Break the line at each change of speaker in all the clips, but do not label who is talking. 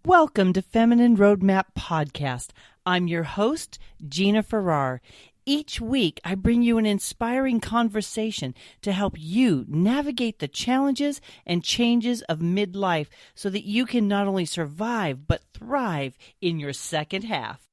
Welcome to Feminine Roadmap Podcast. I'm your host, Gina-R-Farrar. Each week, I bring you an inspiring conversation to help you navigate the challenges and changes of midlife so that you can not only survive, but thrive in your second half.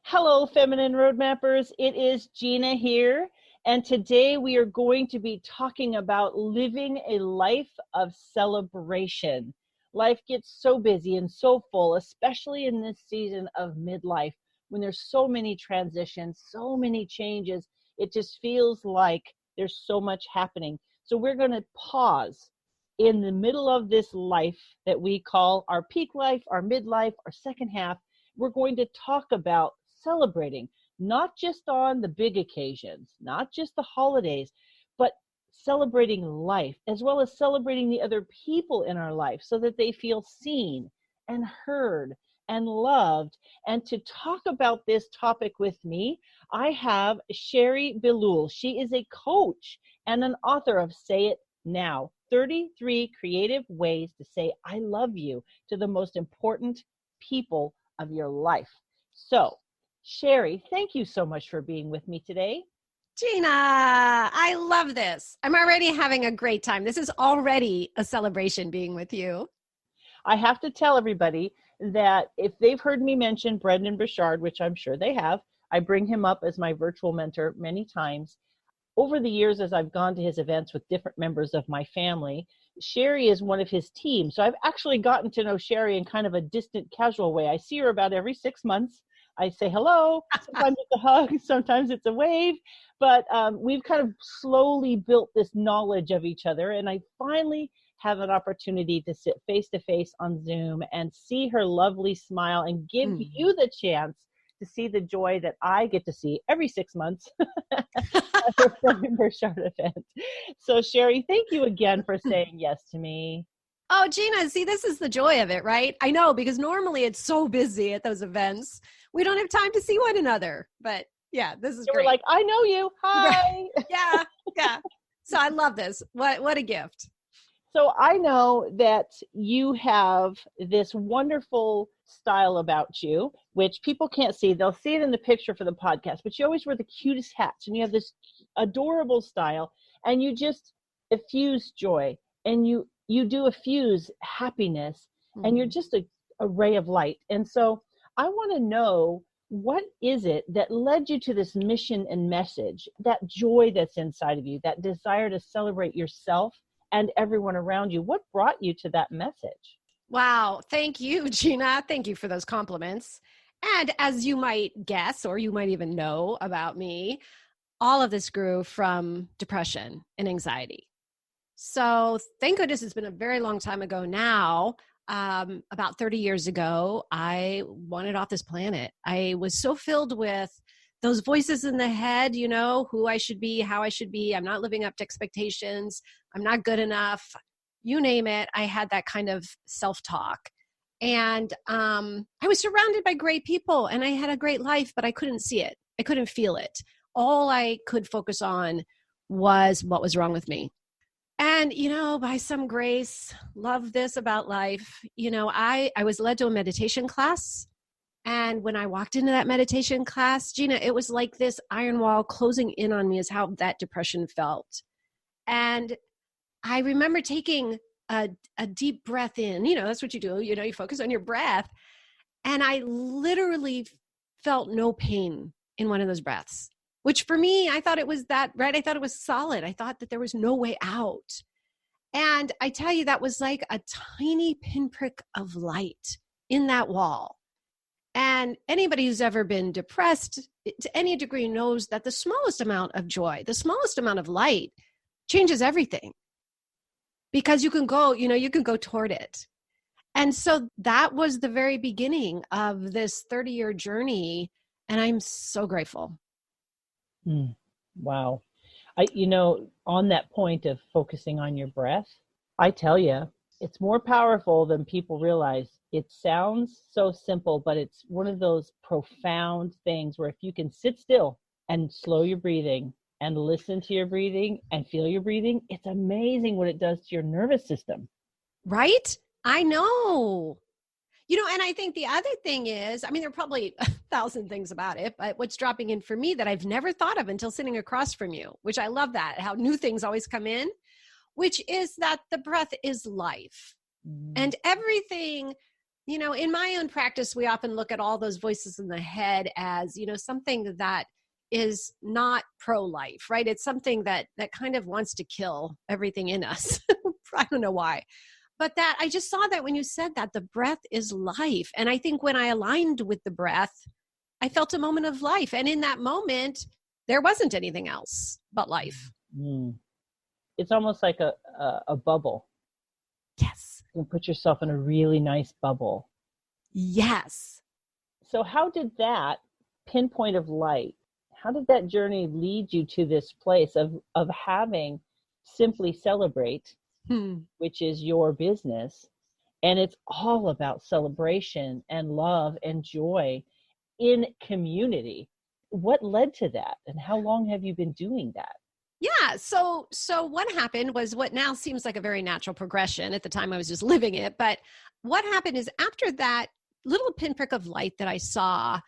Hello, Feminine Roadmappers. It is Gina here. And today we are going to be talking about living a life of celebration. Life gets so busy and so full, especially in this season of midlife, when there's so many transitions, so many changes. It just feels like there's so much happening. So we're going to pause in the middle of this life that we call our peak life, our midlife, our second half. We're going to talk about celebrating. Not just on the big occasions, not just the holidays, but celebrating life, as well as celebrating the other people in our life so that they feel seen and heard and loved. And to talk about this topic with me, I have sherry-richert-belul. She is a coach and an author of Say It Now, 33 creative ways to say I love you to the most important people of your life. So, Sherry, thank you so much for being with me today.
Gina, I love this. I'm already having a great time. This is already a celebration being with you.
I have to tell everybody that if they've heard me mention Brendon Burchard, which I'm sure they have, I bring him up as my virtual mentor many times. Over the years, as I've gone to his events with different members of my family, Sherry is one of his team. So I've actually gotten to know Sherry in kind of a distant, casual way. I see her about every 6 months. I say hello, sometimes it's a hug, sometimes it's a wave, but we've kind of slowly built this knowledge of each other, and I finally have an opportunity to sit face-to-face on Zoom and see her lovely smile and give you the chance to see the joy that I get to see every 6 months at the Brendon Burchard event. So Sherry, thank you again for saying yes to me.
Oh, Gina, see, this is the joy of it, right? I know, because normally it's so busy at those events. We don't have time to see one another. But yeah, this is great.
We're like, I know you. Hi.
Yeah. So I love this. What a gift.
So I know that you have this wonderful style about you, which people can't see. They'll see it in the picture for the podcast, but you always wear the cutest hats and you have this adorable style and you just effuse joy and you do effuse happiness and you're just a ray of light. And so I want to know, what is it that led you to this mission and message, that joy that's inside of you, that desire to celebrate yourself and everyone around you? What brought you to that message?
Wow. Thank you, Gina. Thank you for those compliments. And as you might guess, or you might even know about me, all of this grew from depression and anxiety. So thank goodness it's been a very long time ago now. About 30 years ago, I wanted off this planet. I was so filled with those voices in the head, you know, who I should be, how I should be. I'm not living up to expectations. I'm not good enough. You name it. I had that kind of self-talk. And I was surrounded by great people and I had a great life, but I couldn't see it. I couldn't feel it. All I could focus on was what was wrong with me. And, you know, by some grace, love this about life. You know, I was led to a meditation class. And when I walked into that meditation class, Gina, it was like this iron wall closing in on me is how that depression felt. And I remember taking a deep breath in. You know, that's what you do. You know, you focus on your breath. And I literally felt no pain in one of those breaths. Which for me, I thought it was that, right? I thought it was solid. I thought that there was no way out. And I tell you, that was like a tiny pinprick of light in that wall. And anybody who's ever been depressed to any degree knows that the smallest amount of joy, the smallest amount of light changes everything. Because you can go toward it. And so that was the very beginning of this 30-year journey. And I'm so grateful.
Wow. On that point of focusing on your breath, I tell you, it's more powerful than people realize. It sounds so simple, but it's one of those profound things where if you can sit still and slow your breathing and listen to your breathing and feel your breathing, it's amazing what it does to your nervous system.
Right? I know. And I think the other thing is, I mean, there are probably 1,000 things about it, but what's dropping in for me that I've never thought of until sitting across from you, which I love that, how new things always come in, which is that the breath is life. And everything, in my own practice, we often look at all those voices in the head as, something that is not pro-life, right? It's something that kind of wants to kill everything in us. I don't know why. But that I just saw that when you said that the breath is life. And I think when I aligned with the breath, I felt a moment of life. And in that moment, there wasn't anything else but life.
It's almost like a bubble.
Yes.
You can put yourself in a really nice bubble.
Yes.
So how did that pinpoint of light, how did that journey lead you to this place of having Simply Celebrate, which is your business, and it's all about celebration and love and joy in community? What led to that, and how long have you been doing that?
Yeah. So what happened was what now seems like a very natural progression. At the time I was just living it. But what happened is after that little pinprick of light that I saw,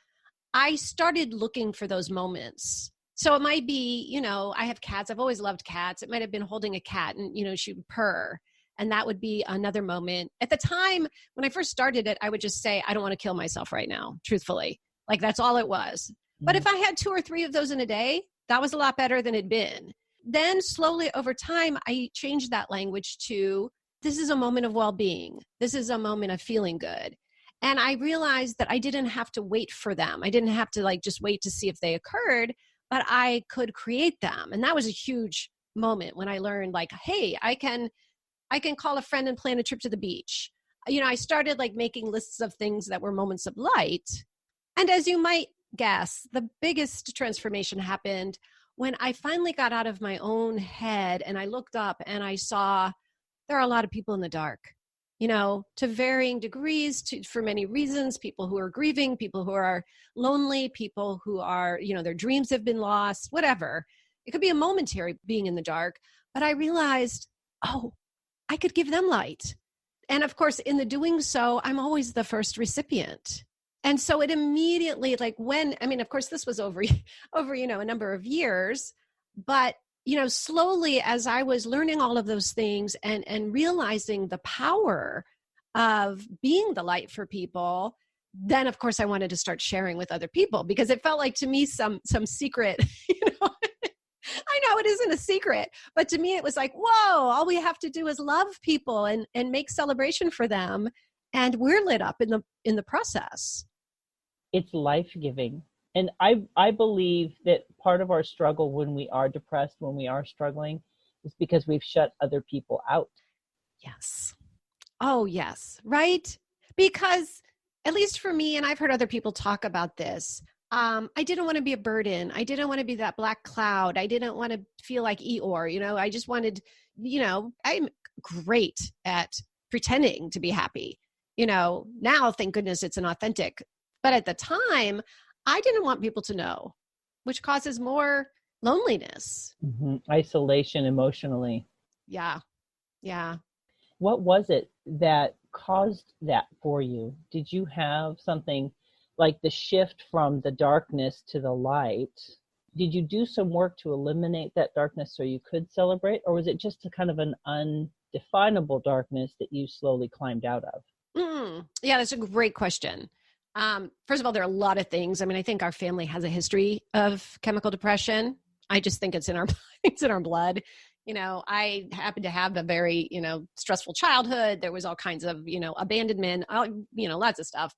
I started looking for those moments. So it might be, I have cats. I've always loved cats. It might have been holding a cat and, she would purr. And that would be another moment. At the time, when I first started it, I would just say, I don't want to kill myself right now, truthfully. Like that's all it was. But if I had 2 or 3 of those in a day, that was a lot better than it'd been. Then slowly over time, I changed that language to, this is a moment of well-being. This is a moment of feeling good. And I realized that I didn't have to wait for them. I didn't have to just wait to see if they occurred, but I could create them. And that was a huge moment when I learned hey, I can call a friend and plan a trip to the beach. I started making lists of things that were moments of light. And as you might guess, the biggest transformation happened when I finally got out of my own head and I looked up and I saw there are a lot of people in the dark, to varying degrees, for many reasons, people who are grieving, people who are lonely, people who are, their dreams have been lost, whatever. It could be a momentary being in the dark, but I realized, oh, I could give them light. And of course, in the doing so, I'm always the first recipient. And so it immediately, of course, this was over, a number of years, but, slowly as I was learning all of those things and realizing the power of being the light for people, then of course I wanted to start sharing with other people because it felt like to me some secret, I know it isn't a secret, but to me it was like, whoa, all we have to do is love people and make celebration for them. And we're lit up in the process.
It's life-giving. And I believe that part of our struggle when we are depressed, when we are struggling, is because we've shut other people out.
Yes. Oh, yes. Right? Because at least for me, and I've heard other people talk about this, I didn't want to be a burden. I didn't want to be that black cloud. I didn't want to feel like Eeyore. I just wanted, I'm great at pretending to be happy. Now, thank goodness it's inauthentic. But at the time, I didn't want people to know, which causes more loneliness.
Isolation emotionally.
Yeah. Yeah.
What was it that caused that for you? Did you have something like the shift from the darkness to the light? Did you do some work to eliminate that darkness so you could celebrate? Or was it just a kind of an undefinable darkness that you slowly climbed out of?
Yeah, that's a great question. First of all, there are a lot of things. I mean, I think our family has a history of chemical depression. I just think it's in our blood. I happened to have a very, stressful childhood. There was all kinds of, abandonment, lots of stuff.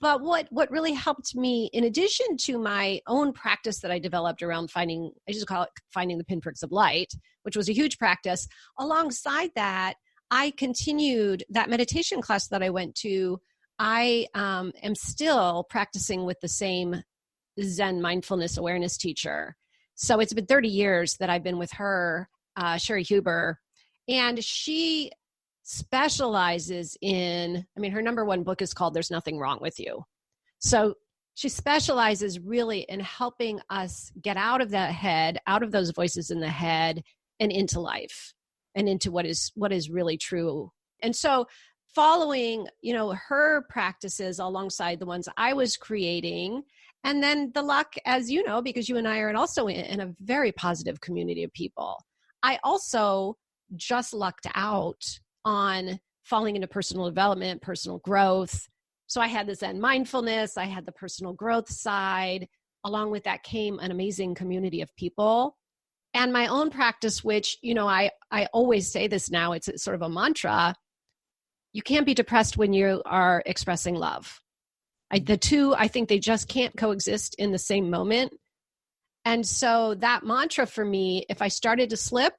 But what really helped me, in addition to my own practice that I developed around finding the pinpricks of light, which was a huge practice, alongside that, I continued that meditation class that I went to. I am still practicing with the same Zen mindfulness awareness teacher. So it's been 30 years that I've been with her, Sherry Huber, and she specializes in, her number one book is called There's Nothing Wrong with You. So She specializes really in helping us get out of that head, out of those voices in the head, and into life and into what is really true. And so following, her practices alongside the ones I was creating, and then the luck, as you know, because you and I are also in a very positive community of people. I also just lucked out on falling into personal development, personal growth. So I had this Zen mindfulness, I had the personal growth side. Along with that came an amazing community of people. And my own practice, which, I always say this now, it's sort of a mantra. You can't be depressed when you are expressing love. The two, I think they just can't coexist in the same moment. And so that mantra for me, if I started to slip,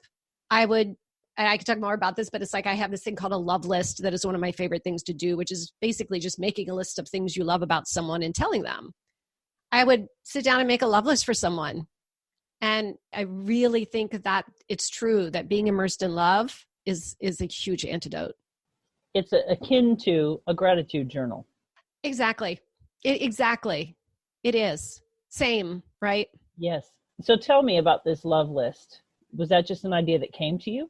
I could talk more about this, but it's like I have this thing called a love list that is one of my favorite things to do, which is basically just making a list of things you love about someone and telling them. I would sit down and make a love list for someone. And I really think that it's true that being immersed in love is a huge antidote.
It's akin to a gratitude journal.
Exactly. Exactly. It is. Same, right?
Yes. So tell me about this love list. Was that just an idea that came to you?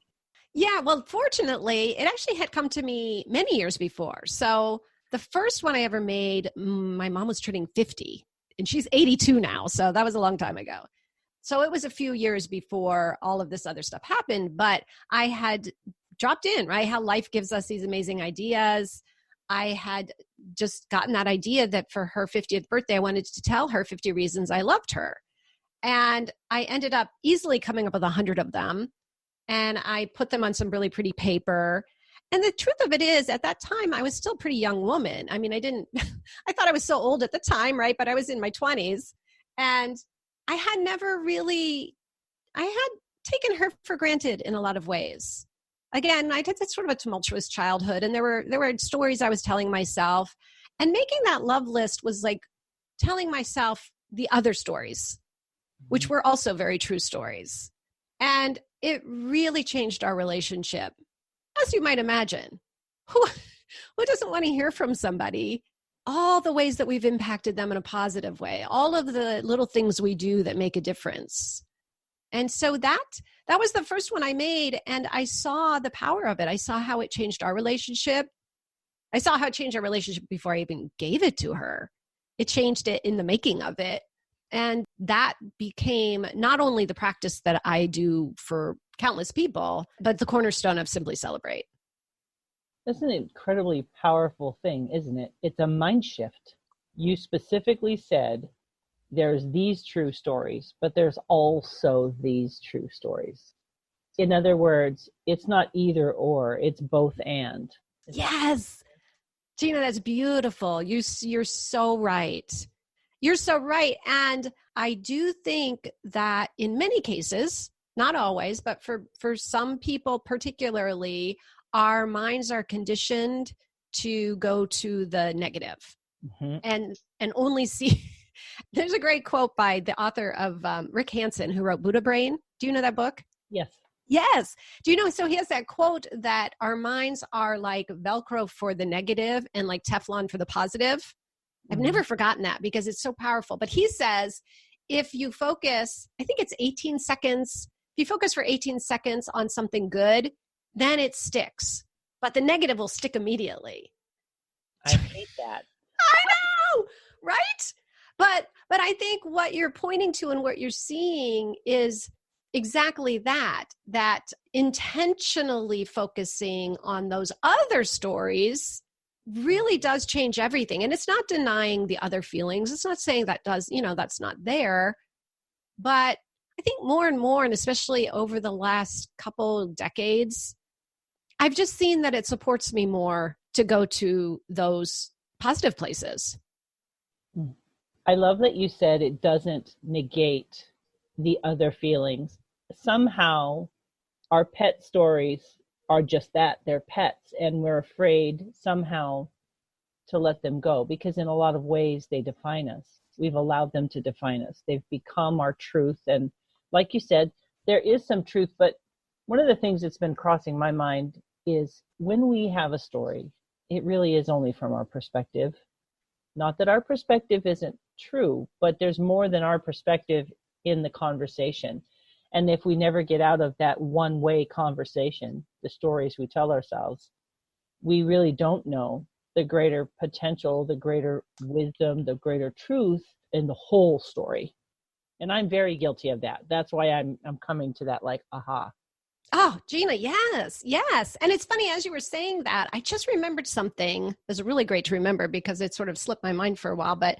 Yeah, well, fortunately, it actually had come to me many years before. So the first one I ever made, my mom was turning 50 and she's 82 now. So that was a long time ago. So it was a few years before all of this other stuff happened, but I had dropped in, right? How life gives us these amazing ideas. I had just gotten that idea that for her 50th birthday, I wanted to tell her 50 reasons I loved her. And I ended up easily coming up with 100 of them. And I put them on some really pretty paper. And the truth of it is, at that time, I was still a pretty young woman. I mean, I thought I was so old at the time, right? But I was in my 20s. And I had taken her for granted in a lot of ways. Again, I had sort of a tumultuous childhood. And there were stories I was telling myself. And making that love list was like telling myself the other stories, which were also very true stories. And it really changed our relationship. As you might imagine, who doesn't want to hear from somebody all the ways that we've impacted them in a positive way, all of the little things we do that make a difference. And so that was the first one I made, and I saw the power of it. I saw how it changed our relationship. I saw how it changed our relationship before I even gave it to her. It changed it in the making of it. And that became not only the practice that I do for countless people, but the cornerstone of Simply Celebrate.
That's an incredibly powerful thing, isn't it? It's a mind shift. You specifically said there's these true stories, but there's also these true stories. In other words, it's not either or, it's both and.
Yes. Gina, that's beautiful. You're so right. You're so right. And I do think that in many cases, not always, but for some people particularly, our minds are conditioned to go to the negative and only see. There's a great quote by the author of Rick Hansen, who wrote Buddha Brain. Do you know that book?
Yes.
Yes. Do you know? So he has that quote that our minds are like Velcro for the negative and like Teflon for the positive. I've never forgotten that because it's so powerful. But he says, if you focus, I think it's 18 seconds. If you focus for 18 seconds on something good, then it sticks. But the negative will stick immediately.
I hate that.
I know, right? But I think what you're pointing to and what you're seeing is exactly that intentionally focusing on those other stories really does change everything. And it's not denying the other feelings. It's not saying that's not there. But I think more and more, and especially over the last couple decades, I've just seen that it supports me more to go to those positive places.
I love that you said it doesn't negate the other feelings. Somehow our pet stories are just that, they're pets, and we're afraid somehow to let them go because in a lot of ways they define us. We've allowed them to define us. They've become our truth. And like you said, there is some truth, but one of the things that's been crossing my mind is when we have a story, it really is only from our perspective. Not that our perspective isn't true, but there's more than our perspective in the conversation. And if we never get out of that one-way conversation, the stories we tell ourselves, we really don't know the greater potential, the greater wisdom, the greater truth in the whole story. And I'm very guilty of that. That's why I'm coming to that like, aha.
Oh, Gina, yes, yes. And it's funny, as you were saying that, I just remembered something. It was really great to remember because it sort of slipped my mind for a while. But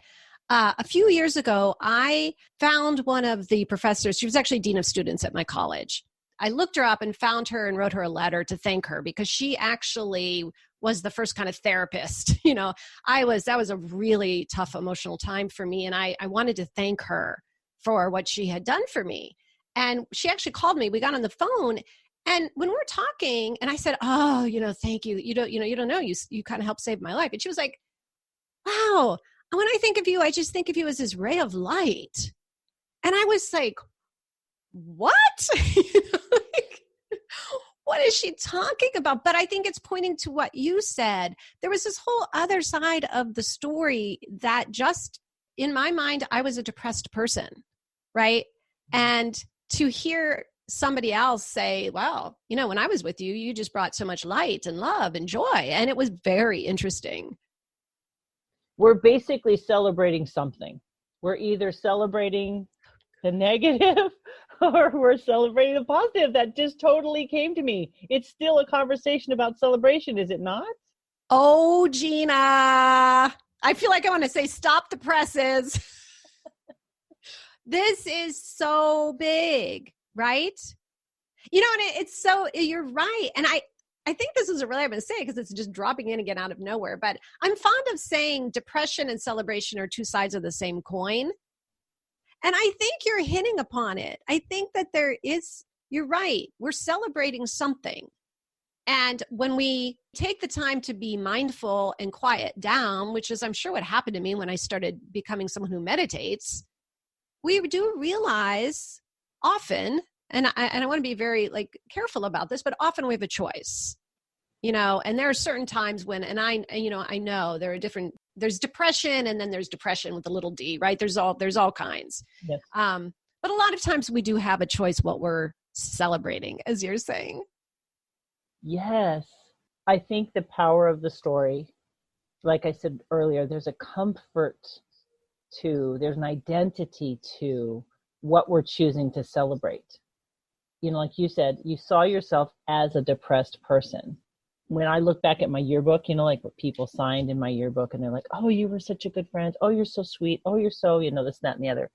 a few years ago, I found one of the professors. She was actually dean of students at my college. I looked her up and found her and wrote her a letter to thank her because she actually was the first kind of therapist. That was a really tough emotional time for me. And I wanted to thank her for what she had done for me. And she actually called me. We got on the phone, and when we're talking, and I said, "Oh, thank you. You don't know. You kind of helped save my life." And she was like, "Wow. When I think of you, I just think of you as this ray of light." And I was like, "What? What is she talking about?" But I think it's pointing to what you said. There was this whole other side of the story that just, in my mind, I was a depressed person, right? And to hear somebody else say, "Well, when I was with you, you just brought so much light and love and joy." And it was very interesting.
We're basically celebrating something. We're either celebrating the negative or we're celebrating the positive. That just totally came to me. It's still a conversation about celebration, is it not?
Oh, Gina, I feel like I want to say, stop the presses. This is so big, right? And it's so, you're right. And I think this is a really, I'm going to say it because it's just dropping in again out of nowhere, but I'm fond of saying depression and celebration are two sides of the same coin. And I think you're hitting upon it. I think that you're right. We're celebrating something. And when we take the time to be mindful and quiet down, which is, I'm sure, what happened to me when I started becoming someone who meditates, we do realize often, and I want to be very careful about this, but often we have a choice, and there are certain times when, and I know there are there's depression, and then there's depression with a little d, right? There's all kinds.
Yes.
But a lot of times we do have a choice what we're celebrating, as you're saying.
Yes. I think the power of the story, like I said earlier, there's a comfort there's an identity to what we're choosing to celebrate. Like you said, you saw yourself as a depressed person. When I look back at my yearbook, like what people signed in my yearbook, and they're like, "Oh, you were such a good friend. Oh, you're so sweet. Oh, you're so, this, that, and the other."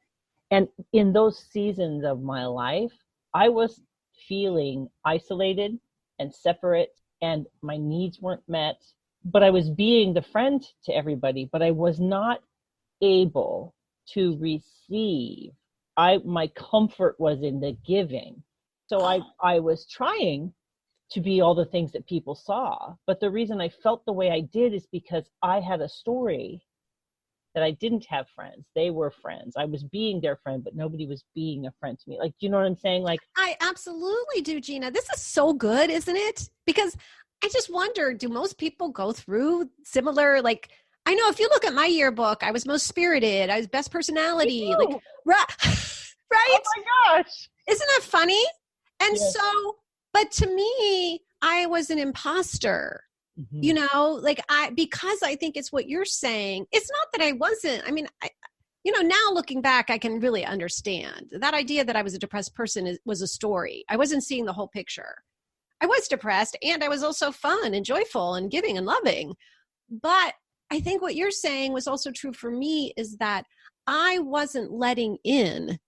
And in those seasons of my life, I was feeling isolated and separate, and my needs weren't met, but I was being the friend to everybody, but I was not able to receive. My comfort was in the giving. So I was trying to be all the things that people saw. But the reason I felt the way I did is because I had a story that I didn't have friends. They were friends. I was being their friend, but nobody was being a friend to me. Do you know what I'm saying?
I absolutely do, Gina. This is so good, isn't it? Because I just wonder, do most people go through similar, I know if you look at my yearbook, I was most spirited. I was best personality. Right?
Oh my gosh.
Isn't that funny? And
yes.
So, but to me, I was an imposter, because I think it's what you're saying. It's not that I wasn't, now looking back, I can really understand that idea that I was a depressed person was a story. I wasn't seeing the whole picture. I was depressed, and I was also fun and joyful and giving and loving. But I think what you're saying was also true for me, is that I wasn't letting in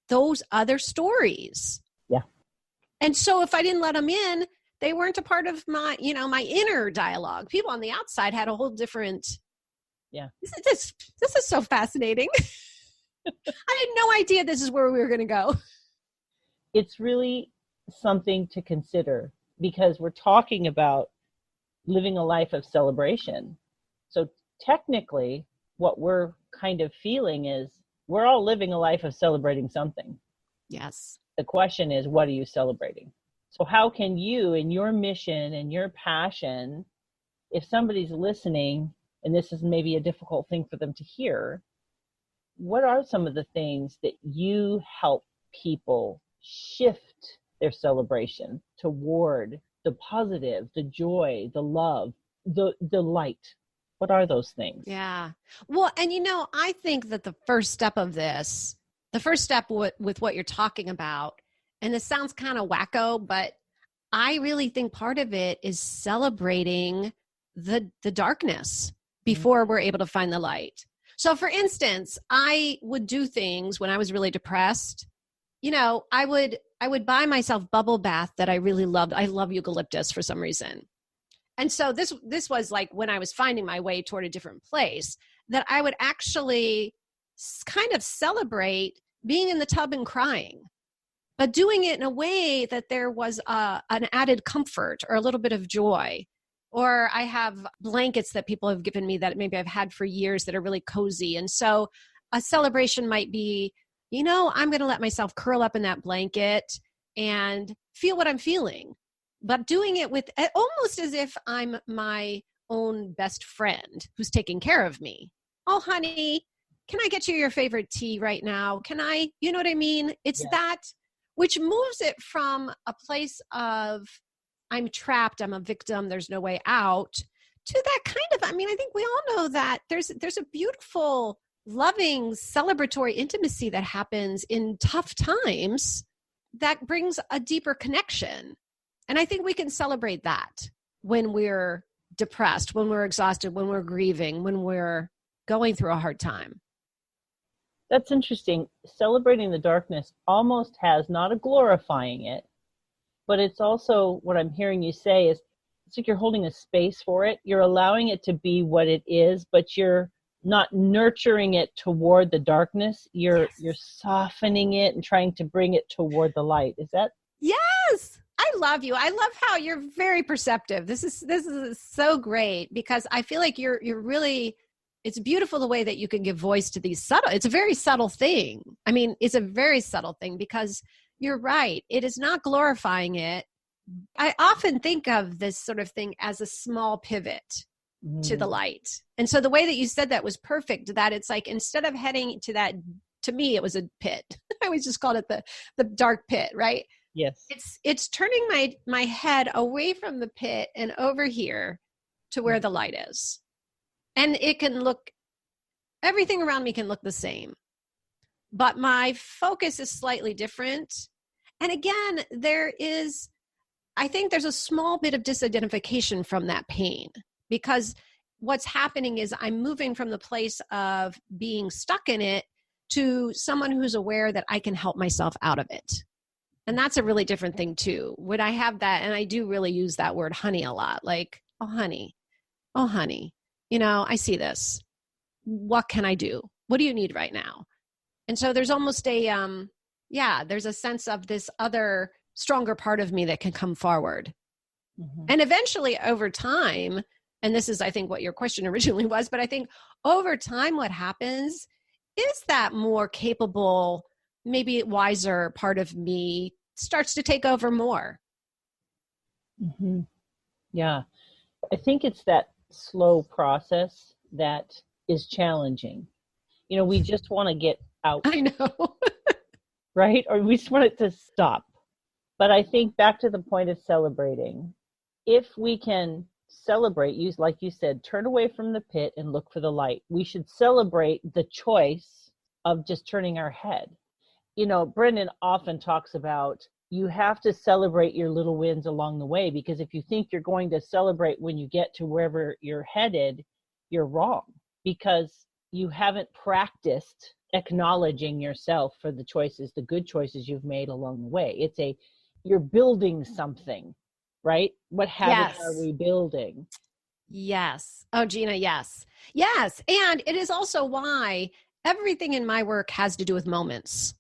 those other stories.
Yeah.
And so if I didn't let them in, they weren't a part of my, my inner dialogue. People on the outside had a whole different.
Yeah.
This is so fascinating. I had no idea this is where we were going to go.
It's really something to consider, because we're talking about living a life of celebration. So technically, what we're kind of feeling is we're all living a life of celebrating something.
Yes.
The question is, what are you celebrating? So how can you, in your mission and your passion, if somebody's listening and this is maybe a difficult thing for them to hear, what are some of the things that you help people shift their celebration toward the positive, the joy, the love, the light? What are those things?
Yeah. Well, and I think that the first step with what you're talking about, and this sounds kind of wacko, but I really think part of it is celebrating the darkness before we're able to find the light. So for instance, I would do things when I was really depressed. I would buy myself bubble bath that I really loved. I love eucalyptus for some reason. And so this was like when I was finding my way toward a different place, that I would actually kind of celebrate being in the tub and crying, but doing it in a way that there was an added comfort or a little bit of joy. Or I have blankets that people have given me that maybe I've had for years that are really cozy. And so a celebration might be, I'm going to let myself curl up in that blanket and feel what I'm feeling, but doing it with almost as if I'm my own best friend who's taking care of me. Oh, honey, can I get you your favorite tea right now? Can I, you know what I mean? It's that which moves it from a place of I'm trapped, I'm a victim, there's no way out, to that kind of, I think we all know that there's a beautiful, loving, celebratory intimacy that happens in tough times that brings a deeper connection. And I think we can celebrate that when we're depressed, when we're exhausted, when we're grieving, when we're going through a hard time.
That's interesting. Celebrating the darkness almost has not a glorifying it, but it's also what I'm hearing you say is it's like you're holding a space for it. You're allowing it to be what it is, but you're not nurturing it toward the darkness. You're softening it and trying to bring it toward the light. Is that?
Yes. I love you. I love how you're very perceptive. This is so great because I feel like you're really, it's beautiful the way that you can give voice to these it's a very subtle thing. It's a very subtle thing because you're right. It is not glorifying it. I often think of this sort of thing as a small pivot to the light. And so the way that you said that was perfect, that it's like, instead of heading to that, to me, it was a pit. I always just called it the dark pit, right?
Yes.
It's turning my head away from the pit and over here to where the light is. And it can look, everything around me can look the same, but my focus is slightly different. And again, I think there's a small bit of disidentification from that pain, because what's happening is I'm moving from the place of being stuck in it to someone who's aware that I can help myself out of it. And that's a really different thing too. When I have that, and I do really use that word honey a lot, like, oh, honey, I see this. What can I do? What do you need right now? And so there's almost there's a sense of this other stronger part of me that can come forward. Mm-hmm. And eventually over time, and this is, I think, what your question originally was, but I think over time, what happens is that more capable, maybe wiser part of me starts to take over more.
Mm-hmm. Yeah. I think it's that slow process that is challenging. We just want to get out.
I know.
Right? Or we just want it to stop. But I think back to the point of celebrating, if we can celebrate, like you said, turn away from the pit and look for the light. We should celebrate the choice of just turning our head. Brendan often talks about you have to celebrate your little wins along the way, because if you think you're going to celebrate when you get to wherever you're headed, you're wrong, because you haven't practiced acknowledging yourself for the choices, the good choices you've made along the way. You're building something, right? What habits are we building?
Yes. Oh, Gina, yes. Yes. And it is also why everything in my work has to do with moments.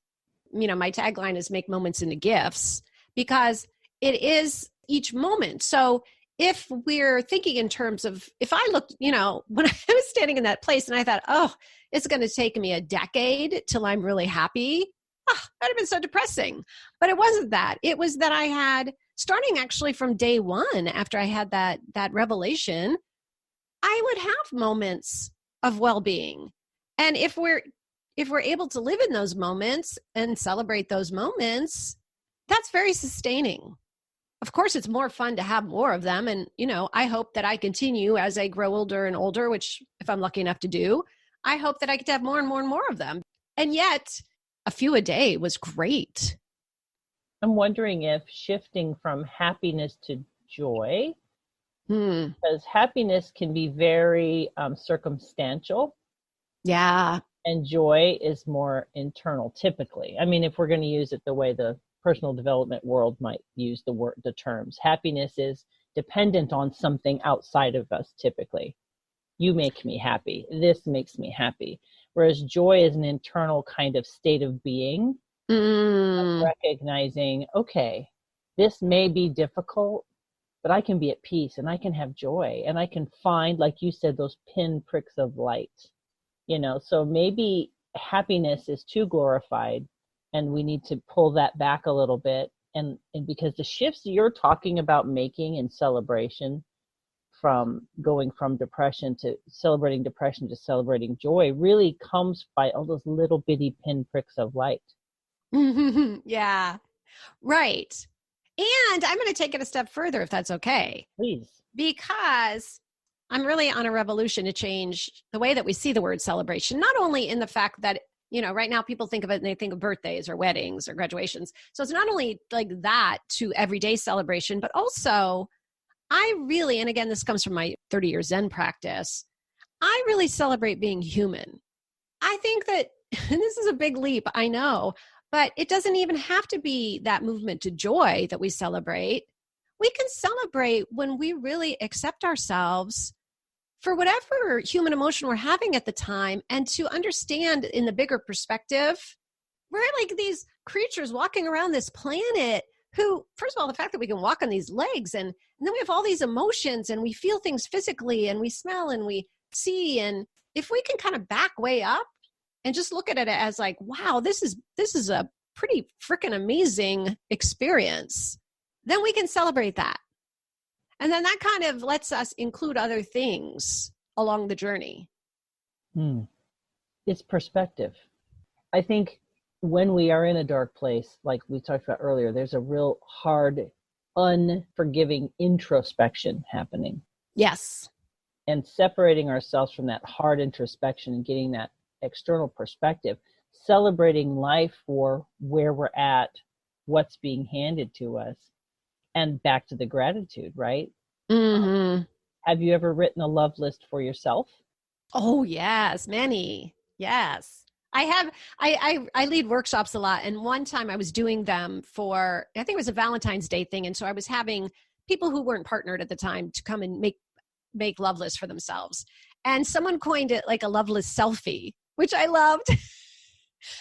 My tagline is make moments into gifts, because it is each moment. So if we're thinking in terms of, if I looked, when I was standing in that place and I thought, oh, it's going to take me a decade till I'm really happy, that'd have been so depressing. But it wasn't that. It was that I had, starting actually from day one, after I had that revelation, I would have moments of well-being. And if we're able to live in those moments and celebrate those moments, that's very sustaining. Of course, it's more fun to have more of them. And, I hope that I continue as I grow older and older, which if I'm lucky enough to do, I hope that I get to have more and more and more of them. And yet a few a day was great.
I'm wondering if shifting from happiness to joy, because happiness can be very circumstantial.
Yeah.
And joy is more internal, typically. I mean, if we're going to use it the way the personal development world might use the terms, happiness is dependent on something outside of us, typically. You make me happy. This makes me happy. Whereas joy is an internal kind of state of being, of recognizing, okay, this may be difficult, but I can be at peace and I can have joy and I can find, like you said, those pinpricks of light. So maybe happiness is too glorified and we need to pull that back a little bit. And because the shifts you're talking about making in celebration, from going from depression to celebrating joy, really comes by all those little bitty pinpricks of light.
Yeah, right. And I'm going to take it a step further, if that's okay.
Please.
Because I'm really on a revolution to change the way that we see the word celebration, not only in the fact that, right now people think of it and they think of birthdays or weddings or graduations. So it's not only like that to everyday celebration, but also I really, and again, this comes from my 30-year Zen practice, I really celebrate being human. I think that, and this is a big leap, I know, but it doesn't even have to be that movement to joy that we celebrate. We can celebrate when we really accept ourselves for whatever human emotion we're having at the time, and to understand in the bigger perspective, we're like these creatures walking around this planet who, first of all, the fact that we can walk on these legs and then we have all these emotions and we feel things physically and we smell and we see. And if we can kind of back way up and just look at it as like, wow, this is a pretty freaking amazing experience, then we can celebrate that. And then that kind of lets us include other things along the journey.
It's perspective. I think when we are in a dark place, like we talked about earlier, there's a real hard, unforgiving introspection happening.
Yes.
And separating ourselves from that hard introspection and getting that external perspective, celebrating life for where we're at, what's being handed to us, and back to the gratitude, right? Have you ever written a love list for yourself?
Oh, yes, many. Yes. I have. I lead workshops a lot. And one time I was doing them for, I think it was a Valentine's Day thing. And so I was having people who weren't partnered at the time to come and make love lists for themselves. And someone coined it like a love list selfie, which I loved.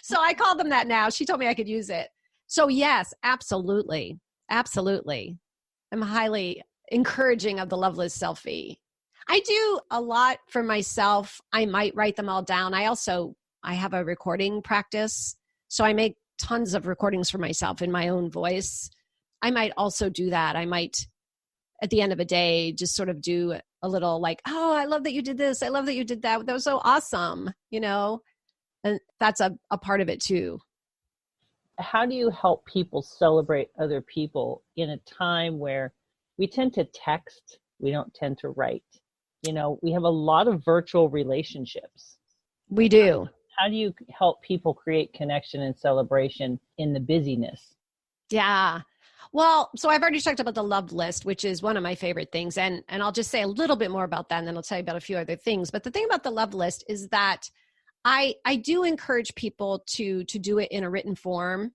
So I call them that now. She told me I could use it. So yes, absolutely. Absolutely. I'm highly encouraging of the love list selfie. I do a lot for myself. I might write them all down. I have a recording practice. So I make tons of recordings for myself in my own voice. I might also do that. I might, at the end of a day, just sort of do a little like, oh, I love that you did this. I love that you did that. That was so awesome. And that's a part of it too.
How do you help people celebrate other people in a time where we tend to text, we don't tend to write? We have a lot of virtual relationships.
We do.
How do you help people create connection and celebration in the busyness?
Yeah. Well, so I've already talked about the love list, which is one of my favorite things. And I'll just say a little bit more about that, and then I'll tell you about a few other things. But the thing about the love list is that I do encourage people to do it in a written form.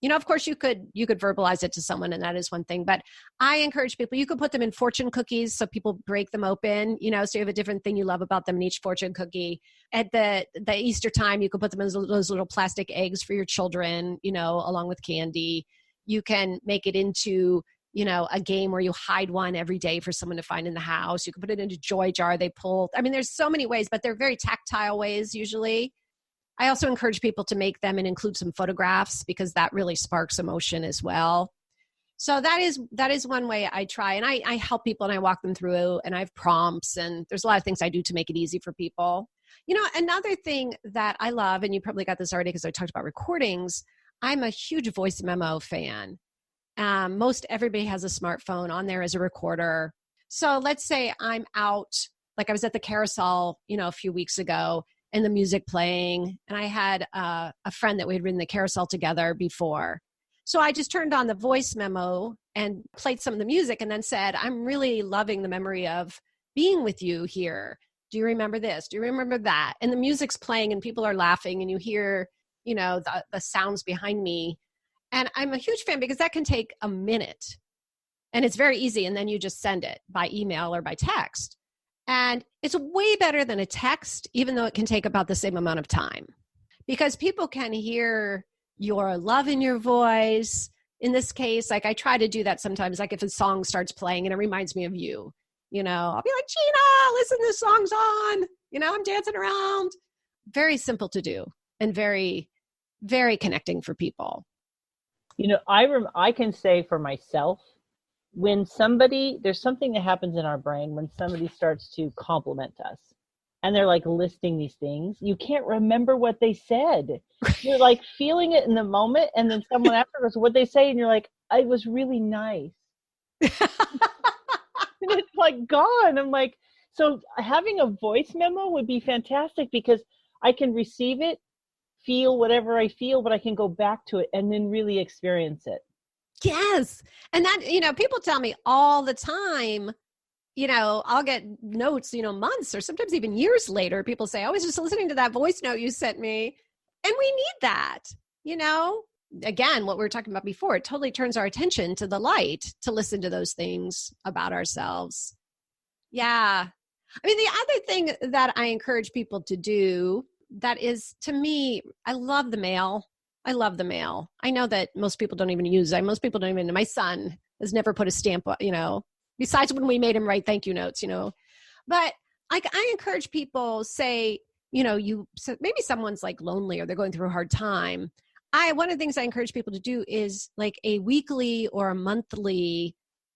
Of course you could verbalize it to someone, and that is one thing, but I encourage people, you could put them in fortune cookies so people break them open, so you have a different thing you love about them in each fortune cookie. At the Easter time, you could put them as those little plastic eggs for your children, along with candy. You can make it into, a game where you hide one every day for someone to find in the house. You can put it into joy jar. They pull. I mean, there's so many ways, but they're very tactile ways usually. I also encourage people to make them and include some photographs because that really sparks emotion as well. So that is one way I try, and I help people and I walk them through, and I have prompts, and there's a lot of things I do to make it easy for people. Another thing that I love, and you probably got this already because I talked about recordings, I'm a huge voice memo fan. Most everybody has a smartphone. On there as a recorder. So let's say I'm out, like I was at the carousel, a few weeks ago, and the music playing, and I had a friend that we had ridden the carousel together before. So I just turned on the voice memo and played some of the music and then said, I'm really loving the memory of being with you here. Do you remember this? Do you remember that? And the music's playing and people are laughing and you hear, the sounds behind me. And I'm a huge fan because that can take a minute and it's very easy. And then you just send it by email or by text. And it's way better than a text, even though it can take about the same amount of time, because people can hear your love in your voice. In this case, like I try to do that sometimes, like if a song starts playing and it reminds me of you, I'll be like, Gina, listen, this song's on, I'm dancing around. Very simple to do and very, very connecting for people.
I can say for myself, when there's something that happens in our brain when somebody starts to compliment us and they're like listing these things, you can't remember what they said. You're like feeling it in the moment. And then someone afterwards, what they say, and you're like, it was really nice. And it's like gone. I'm like, so having a voice memo would be fantastic because I can receive it, feel whatever I feel, but I can go back to it and then really experience it.
Yes. And that, people tell me all the time, I'll get notes, months or sometimes even years later, people say, I was just listening to that voice note you sent me. And we need that, again, what we were talking about before, it totally turns our attention to the light to listen to those things about ourselves. Yeah. I mean, the other thing that I encourage people to do that is, to me, I love the mail. I love the mail. I know that most people don't even use it. Most people don't even, my son has never put a stamp, besides when we made him write thank you notes, but I encourage people, say, so maybe someone's like lonely or they're going through a hard time. One of the things I encourage people to do is like a weekly or a monthly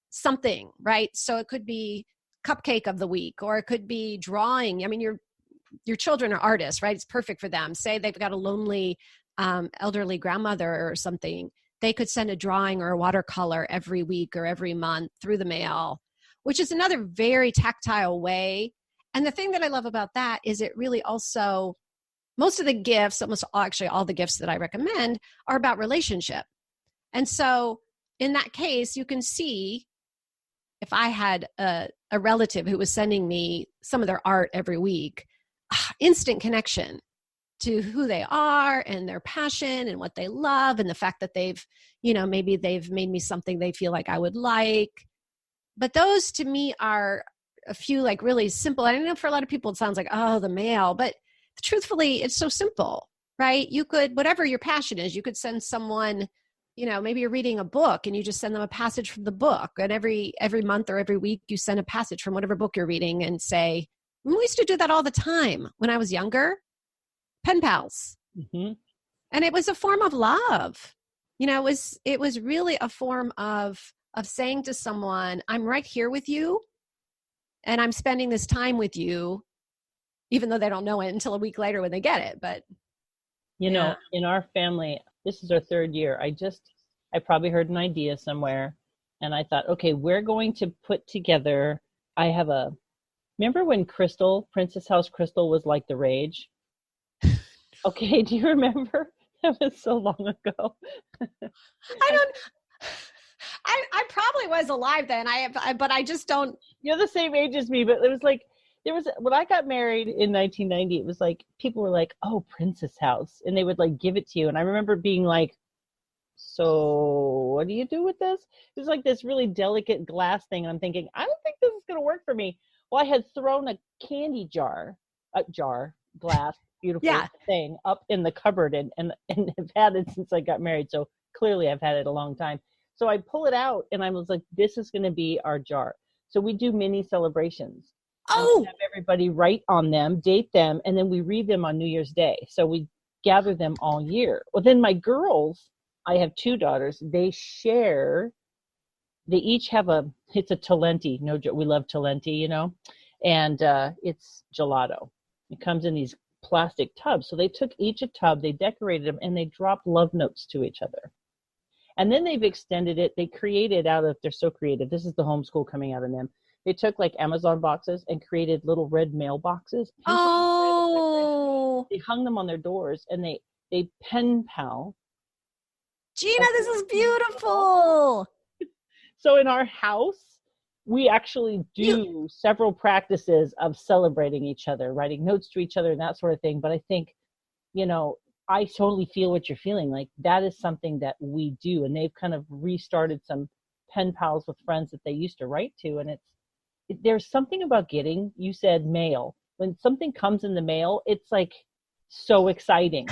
something, right? So it could be cupcake of the week, or it could be drawing. I mean, your children are artists, right? It's perfect for them. Say they've got a lonely elderly grandmother or something. They could send a drawing or a watercolor every week or every month through the mail, which is another very tactile way. And the thing that I love about that is it really also, most of the gifts, actually all the gifts that I recommend are about relationship. And so in that case, you can see if I had a relative who was sending me some of their art every week, instant connection to who they are and their passion and what they love, and the fact that they've, maybe they've made me something they feel like I would like. But those to me are a few like really simple. I know for a lot of people it sounds like, oh, the mail, but truthfully, it's so simple, right? You could, whatever your passion is, you could send someone, maybe you're reading a book and you just send them a passage from the book, and every month or every week you send a passage from whatever book you're reading and say, we used to do that all the time when I was younger. Pen pals. Mm-hmm. And it was a form of love. It was really a form of saying to someone, I'm right here with you and I'm spending this time with you, even though they don't know it until a week later when they get it. But
in our family, this is our third year. I probably heard an idea somewhere and I thought, okay, we're going to put together, remember when Princess House Crystal was like the rage? Okay, do you remember? That was so long ago.
I probably was alive then. But I just don't.
You're the same age as me, but it was like, when I got married in 1990, it was like, people were like, oh, Princess House. And they would like give it to you. And I remember being like, so what do you do with this? It was like this really delicate glass thing. And I'm thinking, I don't think this is going to work for me. Well, I had thrown a candy glass, beautiful thing up in the cupboard and have had it since I got married. So clearly I've had it a long time. So I pull it out and I was like, this is going to be our jar. So we do mini celebrations. Oh, have everybody write on them, date them, and then we read them on New Year's Day. So we gather them all year. Well, then my girls, I have two daughters, they share they each have it's a Talenti. No, we love Talenti, you know, and it's gelato. It comes in these plastic tubs. So they took each a tub, they decorated them, and they dropped love notes to each other. And then they've extended it. They created they're so creative. This is the homeschool coming out of them. They took like Amazon boxes and created little red mailboxes.
Oh,
they hung them on their doors, and they pen pal.
Gina, this is beautiful.
So in our house, we actually do several practices of celebrating each other, writing notes to each other and that sort of thing. But I think, you know, I totally feel what you're feeling. Like that is something that we do. And they've kind of restarted some pen pals with friends that they used to write to. And there's something about getting, you said mail. When something comes in the mail, it's like so exciting.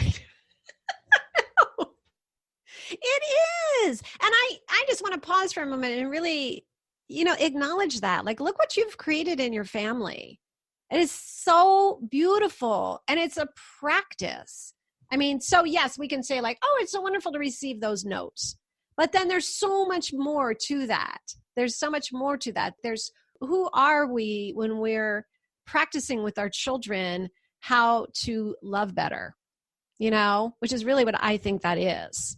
It is. And I just want to pause for a moment and really, you know, acknowledge that. Like, look what you've created in your family. It is so beautiful. And it's a practice. I mean, so yes, we can say like, oh, it's so wonderful to receive those notes. But then there's so much more to that. There's so much more to that. There's who are we when we're practicing with our children how to love better, you know, which is really what I think that is.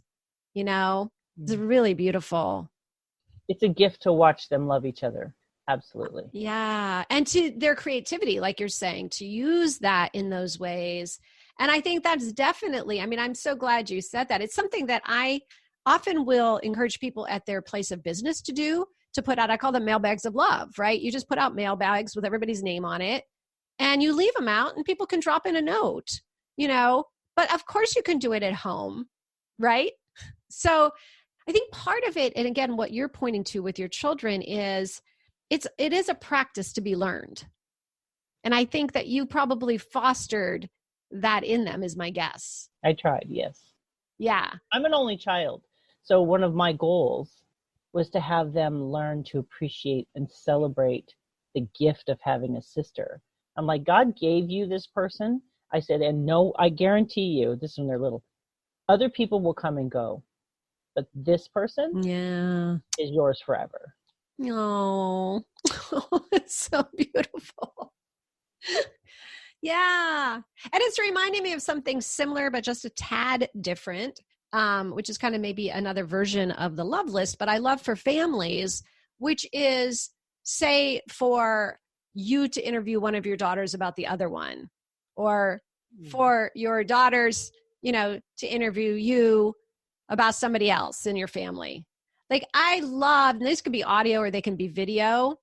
You know, it's really beautiful.
It's a gift to watch them love each other. Absolutely.
Yeah. And to their creativity, like you're saying, to use that in those ways. And I think that's definitely, I mean, I'm so glad you said that. It's something that I often will encourage people at their place of business to do, to put out, I call them mailbags of love, right? You just put out mailbags with everybody's name on it and you leave them out and people can drop in a note, you know, but of course you can do it at home, right? So I think part of it, and again, what you're pointing to with your children is it is a practice to be learned. And I think that you probably fostered that in them is my guess.
I tried, yes.
Yeah.
I'm an only child. So one of my goals was to have them learn to appreciate and celebrate the gift of having a sister. I'm like, God gave you this person. I said, and no, I guarantee you, this is when they're little, other people will come and go. But this person is yours forever.
Oh, it's so beautiful. Yeah. And it's reminding me of something similar, but just a tad different, which is kind of maybe another version of the love list, but I love for families, which is, say, for you to interview one of your daughters about the other one, or for your daughters, you know, to interview you about somebody else in your family. Like I love, and this could be audio or they can be video.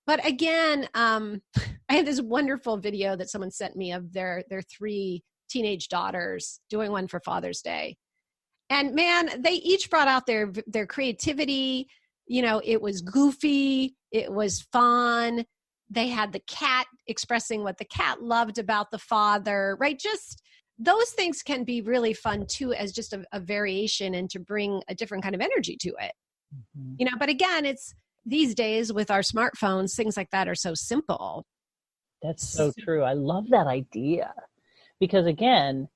But again, I had this wonderful video that someone sent me of their 3 teenage daughters doing one for Father's Day. And man, they each brought out their creativity. You know, it was goofy. It was fun. They had the cat expressing what the cat loved about the father, right? Just those things can be really fun too, as just a variation and to bring a different kind of energy to it. Mm-hmm. You know, but again, it's these days with our smartphones, things like that are so simple.
That's so true. I love that idea because again,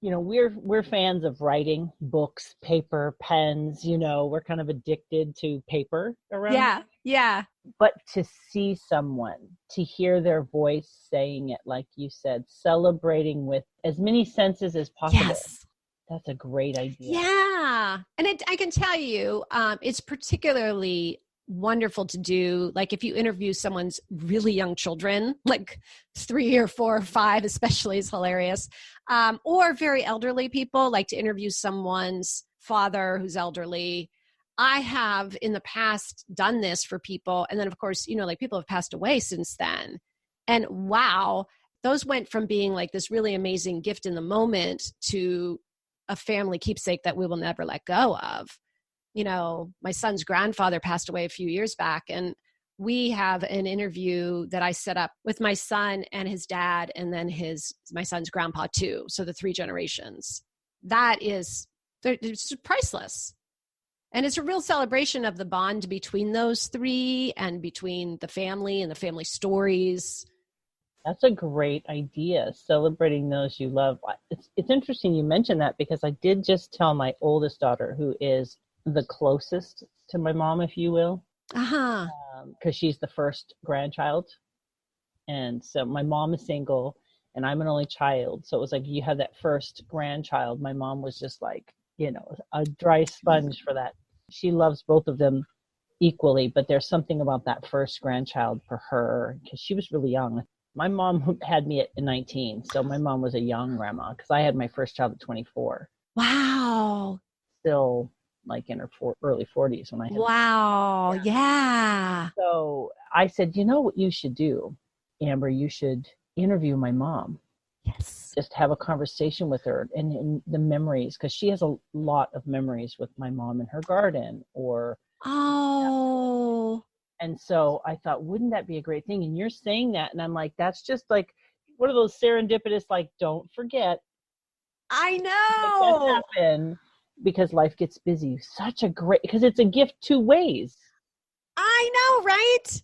you know, we're fans of writing, books, paper, pens, you know, we're kind of addicted to paper around.
Yeah. Yeah.
But to see someone, to hear their voice saying it, like you said, celebrating with as many senses as possible. Yes. That's a great idea.
Yeah. And I can tell you, it's particularly wonderful to do. Like if you interview someone's really young children, like 3 or 4 or 5, especially is hilarious. Or very elderly people, like to interview someone's father who's elderly. I have in the past done this for people. And then of course, you know, like people have passed away since then. And wow, those went from being like this really amazing gift in the moment to a family keepsake that we will never let go of. You know, my son's grandfather passed away a few years back, and we have an interview that I set up with my son and his dad, and then my son's grandpa too. So the 3 generations. It's priceless. And it's a real celebration of the bond between those 3 and between the family and the family stories.
That's a great idea, celebrating those you love. It's interesting you mentioned that because I did just tell my oldest daughter, who is the closest to my mom, if you will,
Uh-huh.
because she's the first grandchild. And so my mom is single and I'm an only child. So it was like, you have that first grandchild. My mom was just like, a dry sponge for that. She loves both of them equally, but there's something about that first grandchild for her because she was really young. My mom had me at 19. So my mom was a young grandma because I had my first child at 24.
Wow.
Still like in her early 40s when I had.
Wow. Yeah.
So I said, you know what you should do, Amber? You should interview my mom.
Yes.
Just have a conversation with her and the memories, because she has a lot of memories with my mom in her garden or.
Oh.
And so I thought, wouldn't that be a great thing? And you're saying that, and I'm like, that's just like one of those serendipitous, like, don't forget.
I
Make that
know.
happen, because life gets busy. Because it's a gift two ways.
I know, right?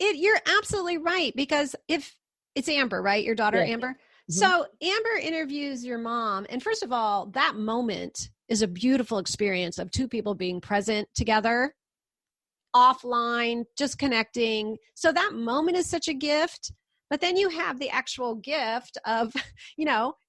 You're absolutely right, because if it's Amber, right? Your daughter,
Yes.
Amber.
Mm-hmm.
So Amber interviews your mom. And first of all, that moment is a beautiful experience of two people being present together, offline, just connecting. So that moment is such a gift. But then you have the actual gift of,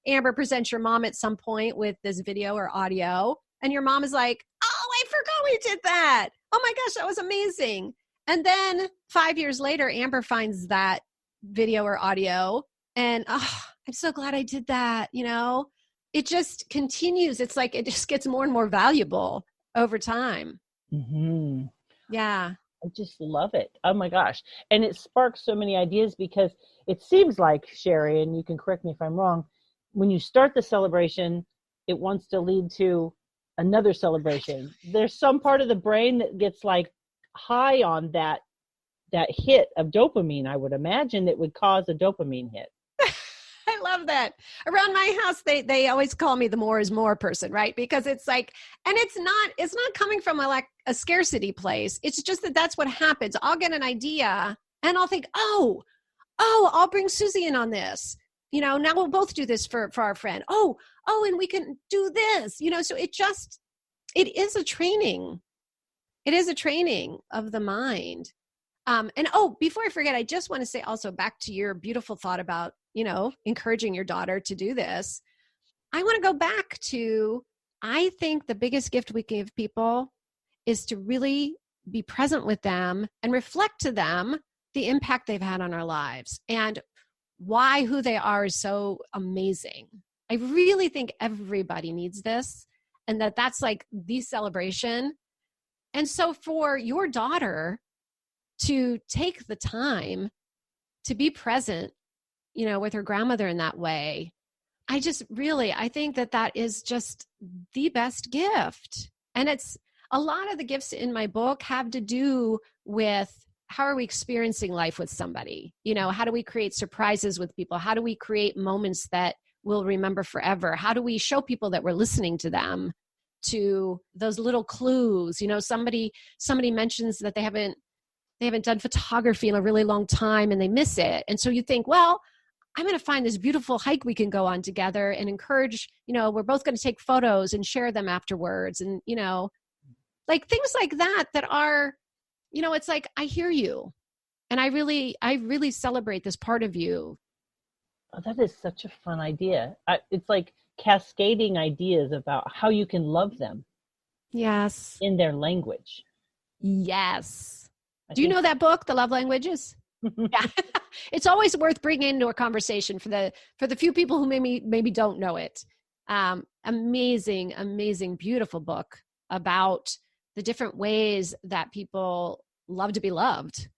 Amber presents your mom at some point with this video or audio. And your mom is like, oh, I forgot we did that. Oh my gosh, that was amazing. And then 5 years later, Amber finds that video or audio and, oh, I'm so glad I did that. It just continues. It's like, it just gets more and more valuable over time.
Mm-hmm.
Yeah.
I just love it. Oh my gosh. And it sparks so many ideas, because it seems like, Sherry, and you can correct me if I'm wrong, when you start the celebration, it wants to lead to another celebration. There's some part of the brain that gets like high on that hit of dopamine. I would imagine that would cause a dopamine hit.
I love that. Around my house, they always call me the more is more person, right? Because it's like, and it's not coming from a scarcity place. It's just that's what happens. I'll get an idea and I'll think, oh, I'll bring Susie in on this. Now we'll both do this for our friend. Oh, and we can do this, so it is a training. It is a training of the mind. And before I forget, I just want to say also back to your beautiful thought about, encouraging your daughter to do this. I want to go back to, I think the biggest gift we give people is to really be present with them and reflect to them the impact they've had on our lives and why who they are is so amazing. I really think everybody needs this, and that's like the celebration. And so for your daughter to take the time to be present, with her grandmother in that way, I think that is just the best gift. And it's a lot of the gifts in my book have to do with how are we experiencing life with somebody? How do we create surprises with people? How do we create moments that we'll remember forever? How do we show people that we're listening to them, to those little clues? Somebody mentions that they haven't done photography in a really long time and they miss it. And so you think, well, I'm going to find this beautiful hike we can go on together and encourage, we're both going to take photos and share them afterwards. And, like things like that are, it's like, I hear you. And I really celebrate this part of you.
Oh, that is such a fun idea. It's like cascading ideas about how you can love them.
Yes.
In their language.
Yes. Do you know that book, The Love Languages? Yeah. It's always worth bringing into a conversation for the few people who maybe don't know it. Amazing, beautiful book about the different ways that people love to be loved.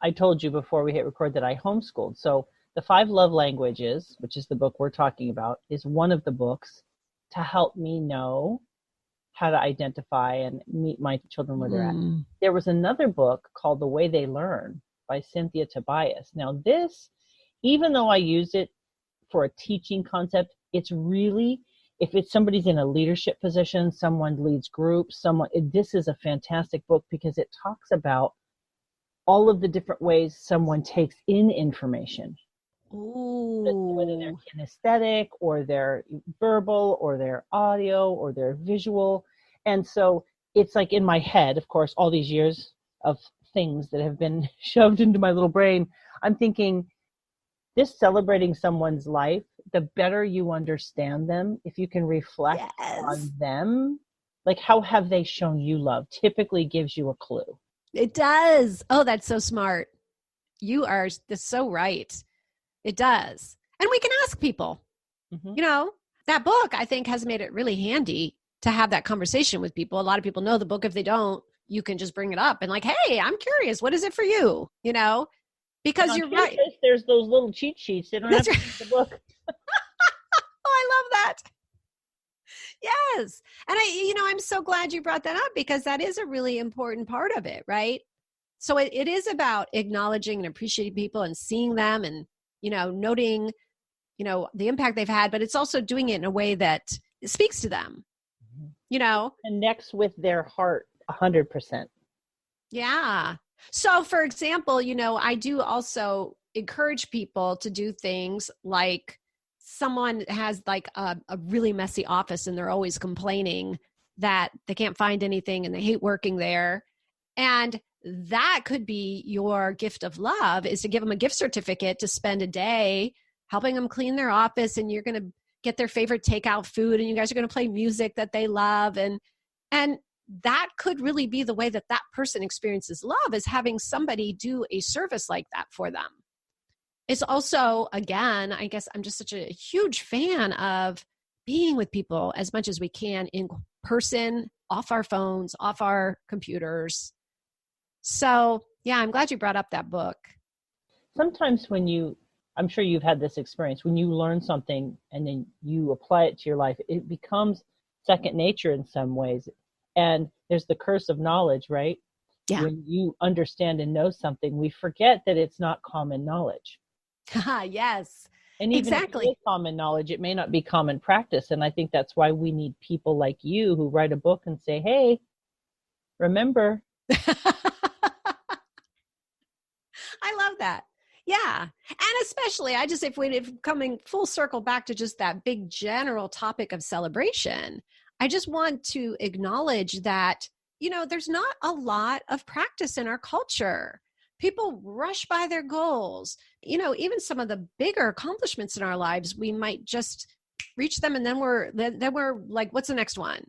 I told you before we hit record that I homeschooled. So the 5 Love Languages, which is the book we're talking about, is one of the books to help me know how to identify and meet my children where they're at. There was another book called The Way They Learn by Cynthia Tobias. Now this, even though I use it for a teaching concept, it's really, if it's somebody's in a leadership position, someone leads groups, this is a fantastic book because it talks about all of the different ways someone takes in information.
Ooh.
Whether they're kinesthetic or they're verbal or they're audio or they're visual. And so it's like in my head, of course, all these years of things that have been shoved into my little brain, I'm thinking, this celebrating someone's life, the better you understand them, if you can reflect
Yes.
on them, like how have they shown you love, typically gives you a clue.
It does. Oh, that's so smart. You are so right. It does. And we can ask people, that book, I think, has made it really handy to have that conversation with people. A lot of people know the book. If they don't, you can just bring it up and like, hey, I'm curious. What is it for you? Because you're right.
There's those little cheat sheets. They don't have to read the book.
Oh, I love that. Yes. And I'm so glad you brought that up because that is a really important part of it, right? So it is about acknowledging and appreciating people and seeing them and, noting, the impact they've had, but it's also doing it in a way that speaks to them,
Connects with their heart 100%.
Yeah. So for example, I do also encourage people to do things like someone has like a really messy office and they're always complaining that they can't find anything and they hate working there. And that could be your gift of love, is to give them a gift certificate to spend a day helping them clean their office, and you're going to get their favorite takeout food and you guys are going to play music that they love. And that could really be the way that that person experiences love, is having somebody do a service like that for them. It's also, again, I guess I'm just such a huge fan of being with people as much as we can in person, off our phones, off our computers. So, yeah, I'm glad you brought up that book.
Sometimes I'm sure you've had this experience, when you learn something and then you apply it to your life, it becomes second nature in some ways. And there's the curse of knowledge, right?
Yeah.
When you understand and know something, we forget that it's not common knowledge.
Yes,
and even
exactly.
If it is common knowledge, it may not be common practice. And I think that's why we need people like you who write a book and say, hey, remember.
I love that. Yeah. And especially, if coming full circle back to just that big general topic of celebration, I just want to acknowledge that, there's not a lot of practice in our culture. People rush by their goals. Even some of the bigger accomplishments in our lives, we might just reach them and then we're like, what's the next one?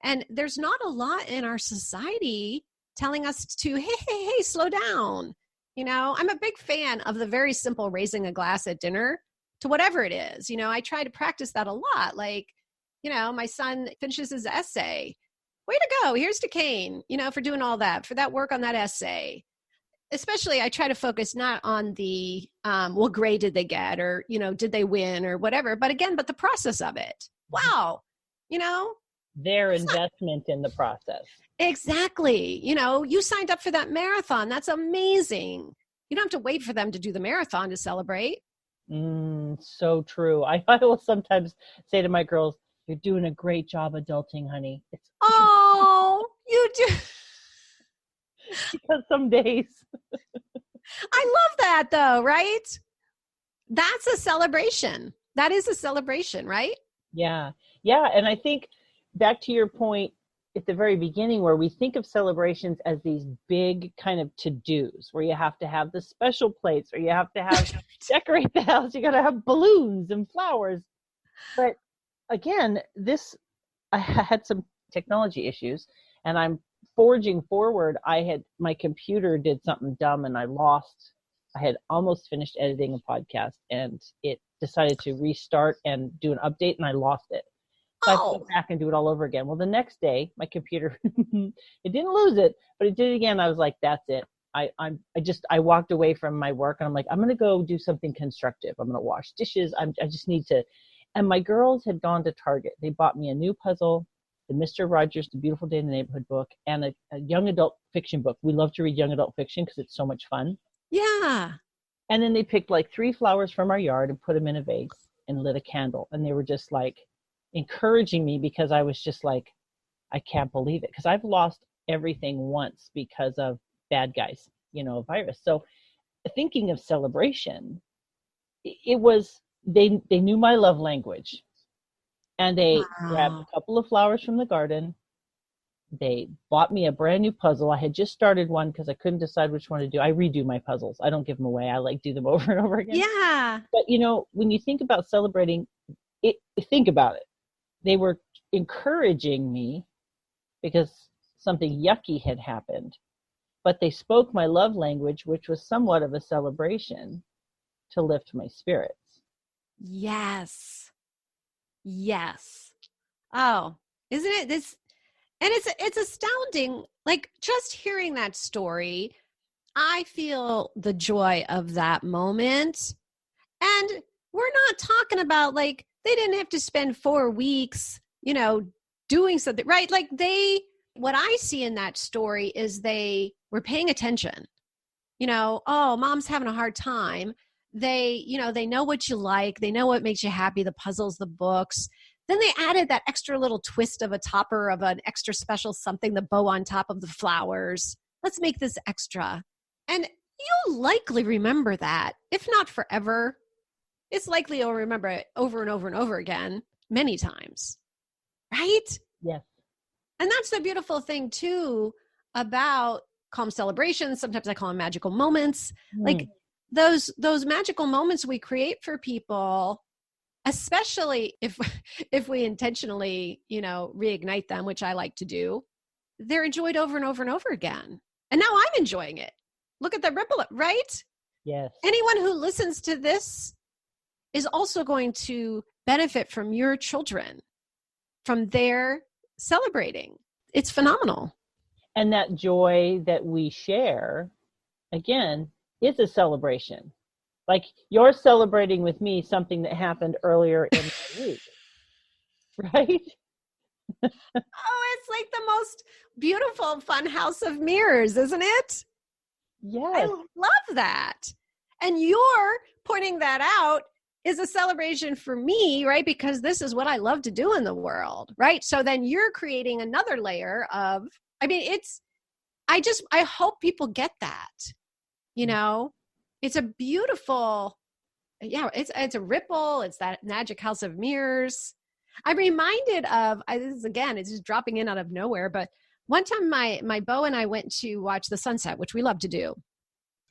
And there's not a lot in our society telling us to, hey, slow down. I'm a big fan of the very simple raising a glass at dinner to whatever it is. I try to practice that a lot. Like, my son finishes his essay. Way to go. Here's to Kane, for doing all that, for that work on that essay. Especially, I try to focus not on the, what grade did they get, or, did they win or whatever, but the process of it. Wow.
Their investment in the process.
Exactly. You signed up for that marathon. That's amazing. You don't have to wait for them to do the marathon to celebrate.
So true. I will sometimes say to my girls, you're doing a great job adulting, honey.
Oh, you do.
Because some days.
I love that though, right? That's a celebration. That is a celebration, right?
Yeah. Yeah. And I think back to your point at the very beginning, where we think of celebrations as these big kind of to-dos, where you have to have the special plates, or you have to have decorate the house, you got to have balloons and flowers. But again, I had some technology issues, and I'm forging forward. My computer did something dumb and I had almost finished editing a podcast, and it decided to restart and do an update, and I lost it. So I have to go back and do it all over again. Well, the next day, my computer, it didn't lose it, but it did it again. I was like, that's it. I walked away from my work, and I'm like, I'm going to go do something constructive. I'm going to wash dishes. I just need to. And my girls had gone to Target. They bought me a new puzzle, the Mr. Rogers, The Beautiful Day in the Neighborhood book, and a young adult fiction book. We love to read young adult fiction because it's so much fun.
Yeah.
And then they picked like 3 flowers from our yard and put them in a vase and lit a candle. And they were just like encouraging me, because I was just like, I can't believe it. Because I've lost everything once because of bad guys, a virus. So thinking of celebration, it was, they knew my love language. And they grabbed a couple of flowers from the garden, They bought me a brand new puzzle. I had just started one because I couldn't decide which one to do. I redo my puzzles. I don't give them away. I like do them over and over again.
Yeah.
But when you think about celebrating it, think about it. They were encouraging me because something yucky had happened, but they spoke my love language, which was somewhat of a celebration to lift my spirits.
Yes. Yes. Oh, isn't it this? And it's astounding. Like, just hearing that story, I feel the joy of that moment. And we're not talking about like, they didn't have to spend 4 weeks, doing something, right? Like what I see in that story is they were paying attention. Oh, mom's having a hard time. They know what you like. They know what makes you happy, the puzzles, the books. Then they added that extra little twist of a topper of an extra special something, the bow on top of the flowers. Let's make this extra. And you'll likely remember that, if not forever. It's likely you'll remember it over and over and over again, many times. Right?
Yes.
And that's the beautiful thing, too, about calm celebrations. Sometimes I call them magical moments. Like those magical moments we create for people, especially if we intentionally, reignite them, which I like to do, they're enjoyed over and over and over again. And now I'm enjoying it. Look at the ripple, right?
Yes.
Anyone who listens to this is also going to benefit from your children, from their celebrating. It's phenomenal.
And that joy that we share, again, is a celebration. Like, you're celebrating with me something that happened earlier in the week, right?
Oh, it's like the most beautiful fun house of mirrors, isn't it?
Yes.
I love that. And you're pointing that out is a celebration for me, right? Because this is what I love to do in the world, right? So then you're creating another layer of, I hope people get that, It's a beautiful, it's a ripple. It's that magic house of mirrors. I'm reminded of, it's just dropping in out of nowhere, but one time my beau and I went to watch the sunset, which we love to do.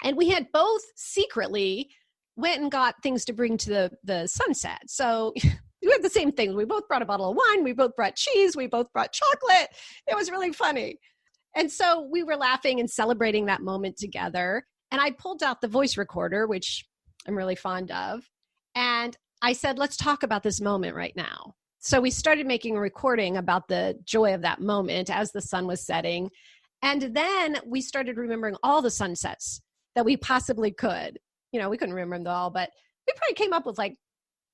And we had both secretly went and got things to bring to the sunset. So we had the same things. We both brought a bottle of wine. We both brought cheese. We both brought chocolate. It was really funny. And so we were laughing and celebrating that moment together. And I pulled out the voice recorder, which I'm really fond of. And I said, let's talk about this moment right now. So we started making a recording about the joy of that moment as the sun was setting. And then we started remembering all the sunsets that we possibly could. We couldn't remember them all, but we probably came up with like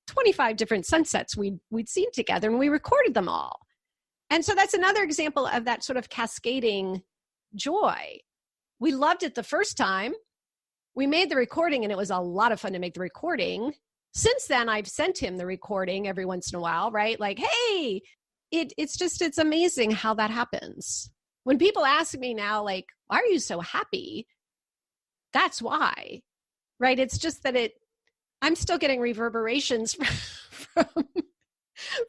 25 different sunsets we'd seen together, and we recorded them all. And so that's another example of that sort of cascading joy. We loved it the first time. We made the recording, and it was a lot of fun to make the recording. Since then, I've sent him the recording every once in a while, right? Like, hey, it's amazing how that happens. When people ask me now, like, why are you so happy? That's why, right? It's just that I'm still getting reverberations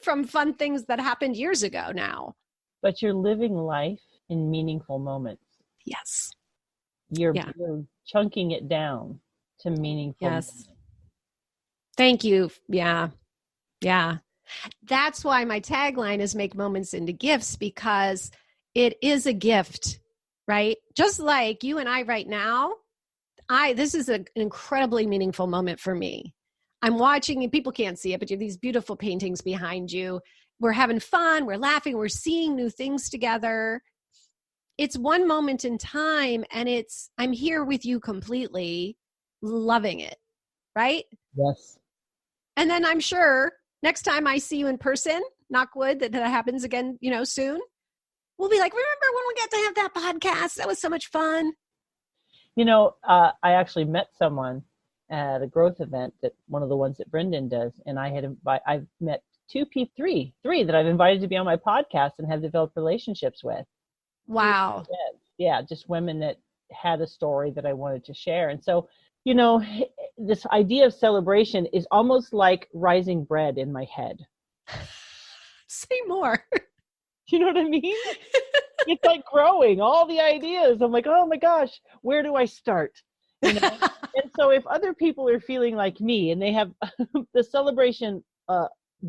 from fun things that happened years ago now.
But you're living life in meaningful moments.
Yes.
You're chunking it down to meaningful moments.
Thank you. Yeah. Yeah. That's why my tagline is make moments into gifts, because it is a gift, right? Just like you and I right now, this is an incredibly meaningful moment for me. I'm watching, and people can't see it, but you have these beautiful paintings behind you. We're having fun. We're laughing. We're seeing new things together. It's one moment in time, and I'm here with you completely, loving it, right?
Yes.
And then I'm sure next time I see you in person, knock wood, that happens again, soon, we'll be like, remember when we got to have that podcast? That was so much fun.
I actually met someone at a growth event, that one of the ones that Brendan does, and I've met three that I've invited to be on my podcast and have developed relationships with.
Wow.
Yeah, just women that had a story that I wanted to share. And so, this idea of celebration is almost like rising bread in my head.
Say more.
Do you know what I mean? it's like growing all the ideas. I'm like, oh my gosh, where do I start? You know? And so if other people are feeling like me and they have the celebration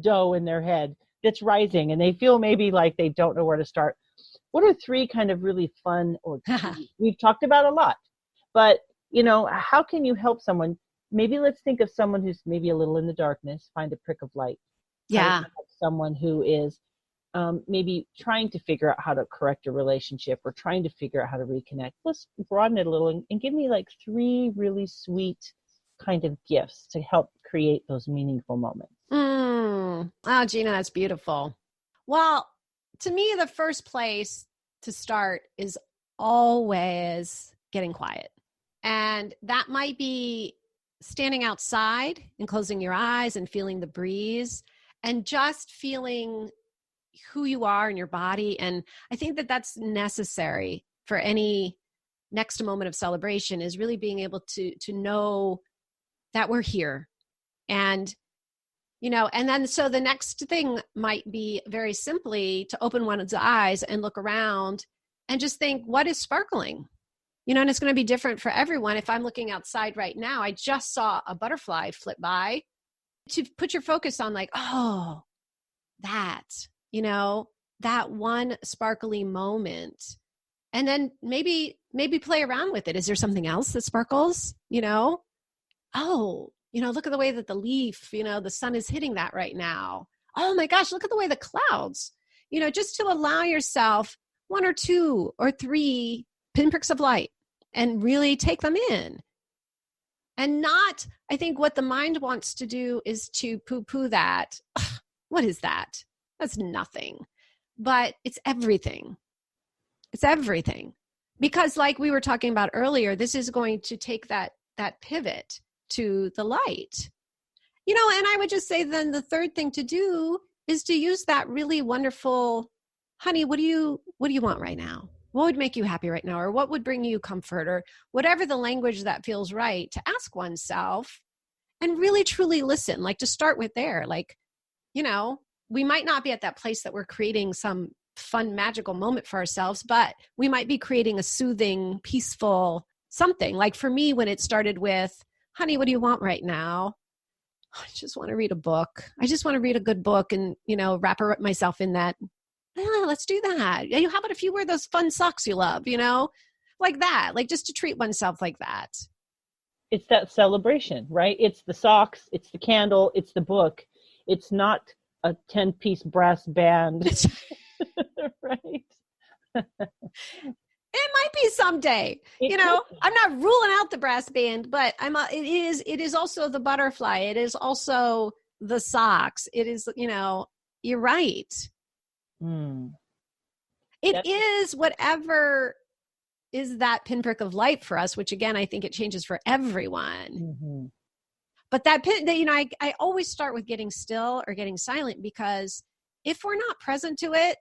dough in their head that's rising and they feel maybe like they don't know where to start, what are 3 kind of really fun, or we've talked about a lot, but how can you help someone? Maybe let's think of someone who's maybe a little in the darkness, find a prick of light.
Yeah.
Someone who is maybe trying to figure out how to correct a relationship or trying to figure out how to reconnect. Let's broaden it a little and give me like 3 really sweet kind of gifts to help create those meaningful moments.
Oh, Gina, that's beautiful. Well, to me, the first place to start is always getting quiet. And that might be standing outside and closing your eyes and feeling the breeze and just feeling who you are in your body. And I think that that's necessary for any next moment of celebration, is really being able to know that we're here. And, and then so the next thing might be very simply to open one's eyes and look around and just think, what is sparkling? And it's going to be different for everyone. If I'm looking outside right now, I just saw a butterfly flip by. To put your focus on like, oh, that one sparkly moment. And then maybe play around with it. Is there something else that sparkles? Oh, look at the way that the leaf, the sun is hitting that right now. Oh my gosh, look at the way the clouds, just to allow yourself 1 or 2 or 3 pinpricks of light and really take them in. And not, I think what the mind wants to do is to poo-poo that. Ugh, what is that? That's nothing. But it's everything. It's everything. Because like we were talking about earlier, this is going to take that pivot to the light. And I would just say then the third thing to do is to use that really wonderful, honey, what do you want right now? What would make you happy right now? Or what would bring you comfort? Or whatever the language that feels right, to ask oneself and really truly listen, like to start with there. Like, we might not be at that place that we're creating some fun, magical moment for ourselves, but we might be creating a soothing, peaceful something. Like for me, when it started with, honey, what do you want right now? I just want to read a book. I just want to read a good book and, wrap myself in that. Yeah, let's do that. How about if you wear those fun socks you love, like that, like just to treat oneself like that.
It's that celebration, right? It's the socks, it's the candle, it's the book. It's not a 10-piece brass band, right?
It might be someday, I'm not ruling out the brass band, but it is also the butterfly. It is also the socks. It is, you're right. It is whatever is that pinprick of light for us, which again, I think it changes for everyone.
Mm-hmm.
But I always start with getting still or getting silent, because if we're not present to it,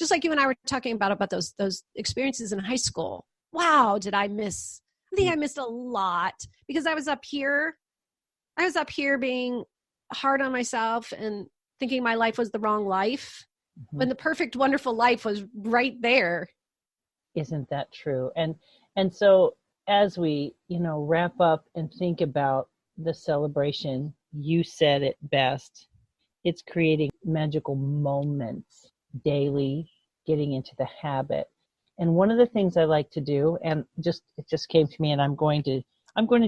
just like you and I were talking about those experiences in high school. Wow, did I miss? I think I missed a lot because I was up here being hard on myself and thinking my life was the wrong life. When the perfect, wonderful life was right there.
Isn't that true? And so as we, wrap up and think about the celebration, you said it best. It's creating magical moments daily, getting into the habit. And one of the things I like to do, and it just came to me, and I'm going to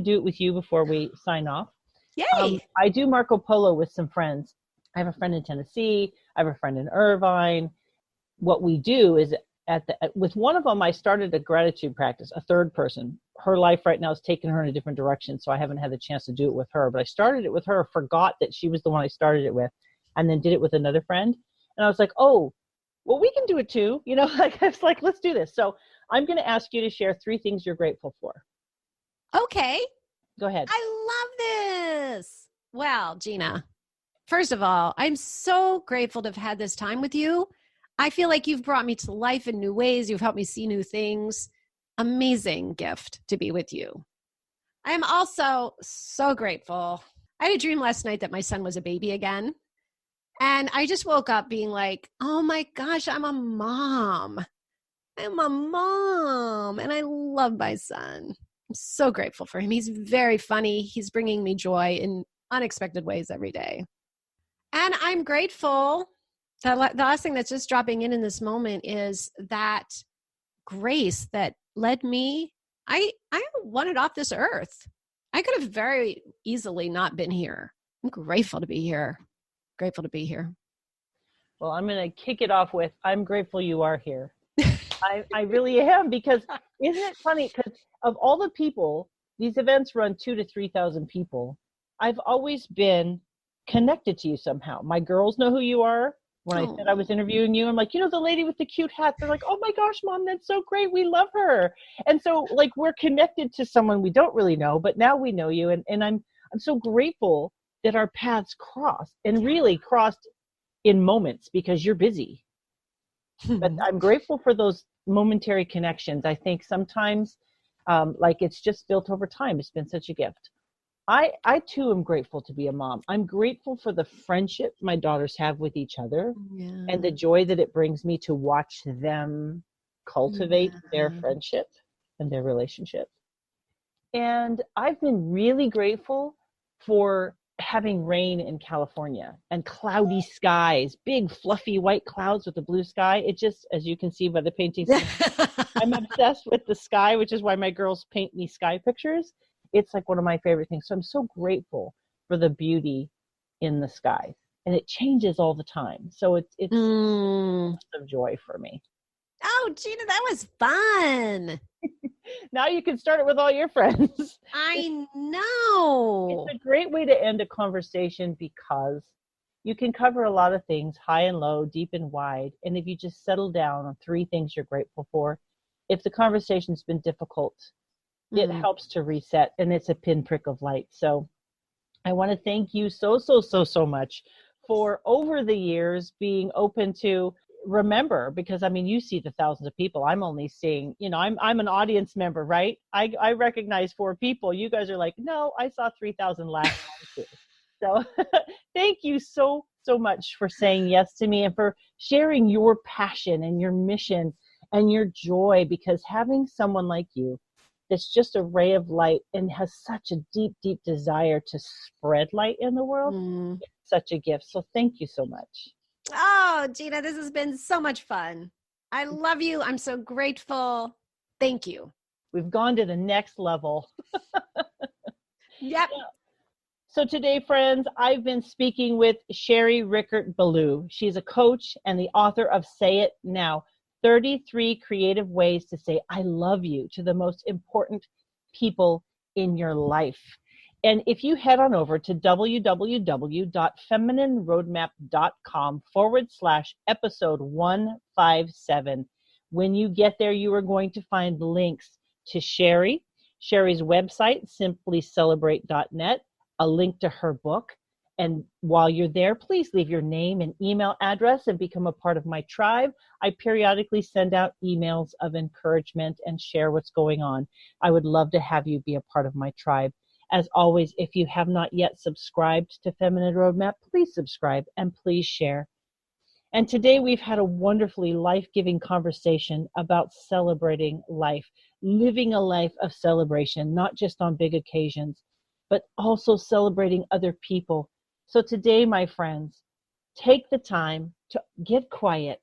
do it with you before we sign off.
Yay!
I do Marco Polo with some friends. I have a friend in Tennessee. I have a friend in Irvine. What we do is with one of them, I started a gratitude practice, a third person. Her life right now has taken her in a different direction, so I haven't had the chance to do it with her. But I started it with her, forgot that she was the one I started it with, and then did it with another friend. And I was like, oh, well, we can do it too. I was like, let's do this. So I'm going to ask you to share 3 things you're grateful for.
Okay.
Go ahead.
I love this. Well, Gina, first of all, I'm so grateful to have had this time with you. I feel like you've brought me to life in new ways. You've helped me see new things. Amazing gift to be with you. I am also so grateful. I had a dream last night that my son was a baby again. And I just woke up being like, oh my gosh, I'm a mom. I'm a mom and I love my son. I'm so grateful for him. He's very funny. He's bringing me joy in unexpected ways every day. And I'm grateful. The last thing that's just dropping in this moment is that grace that led me. I wanted off this earth. I could have very easily not been here. I'm grateful to be here. Grateful to be here.
Well, I'm going to kick it off with, I'm grateful you are here. I really am, because isn't it funny? Because of all the people, these events run 2,000 to 3,000 people. I've always been connected to you somehow. My girls know who you are. When I said I was interviewing you, I'm like, the lady with the cute hat. They're like, oh my gosh, Mom, that's so great. We love her. And so like we're connected to someone we don't really know, but now we know you. And I'm so grateful that our paths crossed, and really crossed in moments, because you're busy. But I'm grateful for those momentary connections. I think sometimes like it's just built over time. It's been such a gift. I too am grateful to be a mom. I'm grateful for the friendship my daughters have with each other, and the joy that it brings me to watch them cultivate their friendship and their relationship. And I've been really grateful for having rain in California and cloudy skies, big fluffy white clouds with the blue sky. It just, as you can see by the paintings, I'm obsessed with the sky, which is why my girls paint me sky pictures. It's like one of my favorite things. So I'm so grateful for the beauty in the sky, and it changes all the time. So it's of joy for me.
Oh, Gina, that was fun.
Now you can start it with all your friends.
I know.
It's a great way to end a conversation, because you can cover a lot of things, high and low, deep and wide. And if you just settle down on 3 things you're grateful for, if the conversation's been difficult, it helps to reset, and it's a pinprick of light. So I want to thank you so much for, over the years, being open to remember, because I mean, you see the thousands of people. I'm only seeing, I'm an audience member, right? I recognize 4 people. You guys are like, no, I saw 3,000 last time too. So thank you so much for saying yes to me, and for sharing your passion and your mission and your joy, because having someone like you that's just a ray of light and has such a deep desire to spread light in the world, it's such a gift. So thank you so much.
Oh, Gina, this has been so much fun. I love you. I'm so grateful. Thank you.
We've gone to the next level.
Yep.
So today, friends, I've been speaking with sherry-richert-belul. She's a coach and the author of Say It Now, 33 creative ways to say I love you to the most important people in your life. And if you head on over to www.feminineroadmap.com/episode 157, when you get there, you are going to find links to Sherry's website, simplycelebrate.net, a link to her book. And while you're there, please leave your name and email address and become a part of my tribe. I periodically send out emails of encouragement and share what's going on. I would love to have you be a part of my tribe. As always, if you have not yet subscribed to Feminine Roadmap, please subscribe and please share. And today we've had a wonderfully life-giving conversation about celebrating life, living a life of celebration, not just on big occasions, but also celebrating other people. So today, my friends, take the time to get quiet,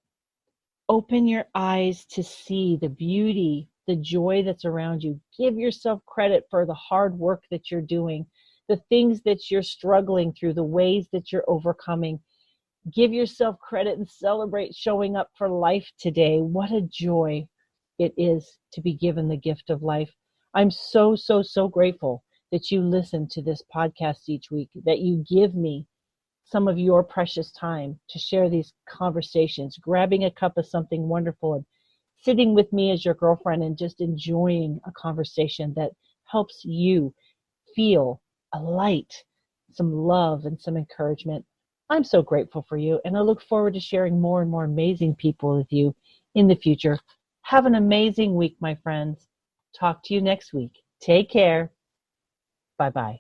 open your eyes to see the beauty, the joy that's around you. Give yourself credit for the hard work that you're doing, the things that you're struggling through, the ways that you're overcoming. Give yourself credit and celebrate showing up for life today. What a joy it is to be given the gift of life. I'm so grateful that you listen to this podcast each week, that you give me some of your precious time to share these conversations, grabbing a cup of something wonderful and sitting with me as your girlfriend and just enjoying a conversation that helps you feel a light, some love, and some encouragement. I'm so grateful for you, and I look forward to sharing more and more amazing people with you in the future. Have an amazing week, my friends. Talk to you next week. Take care. Bye-bye.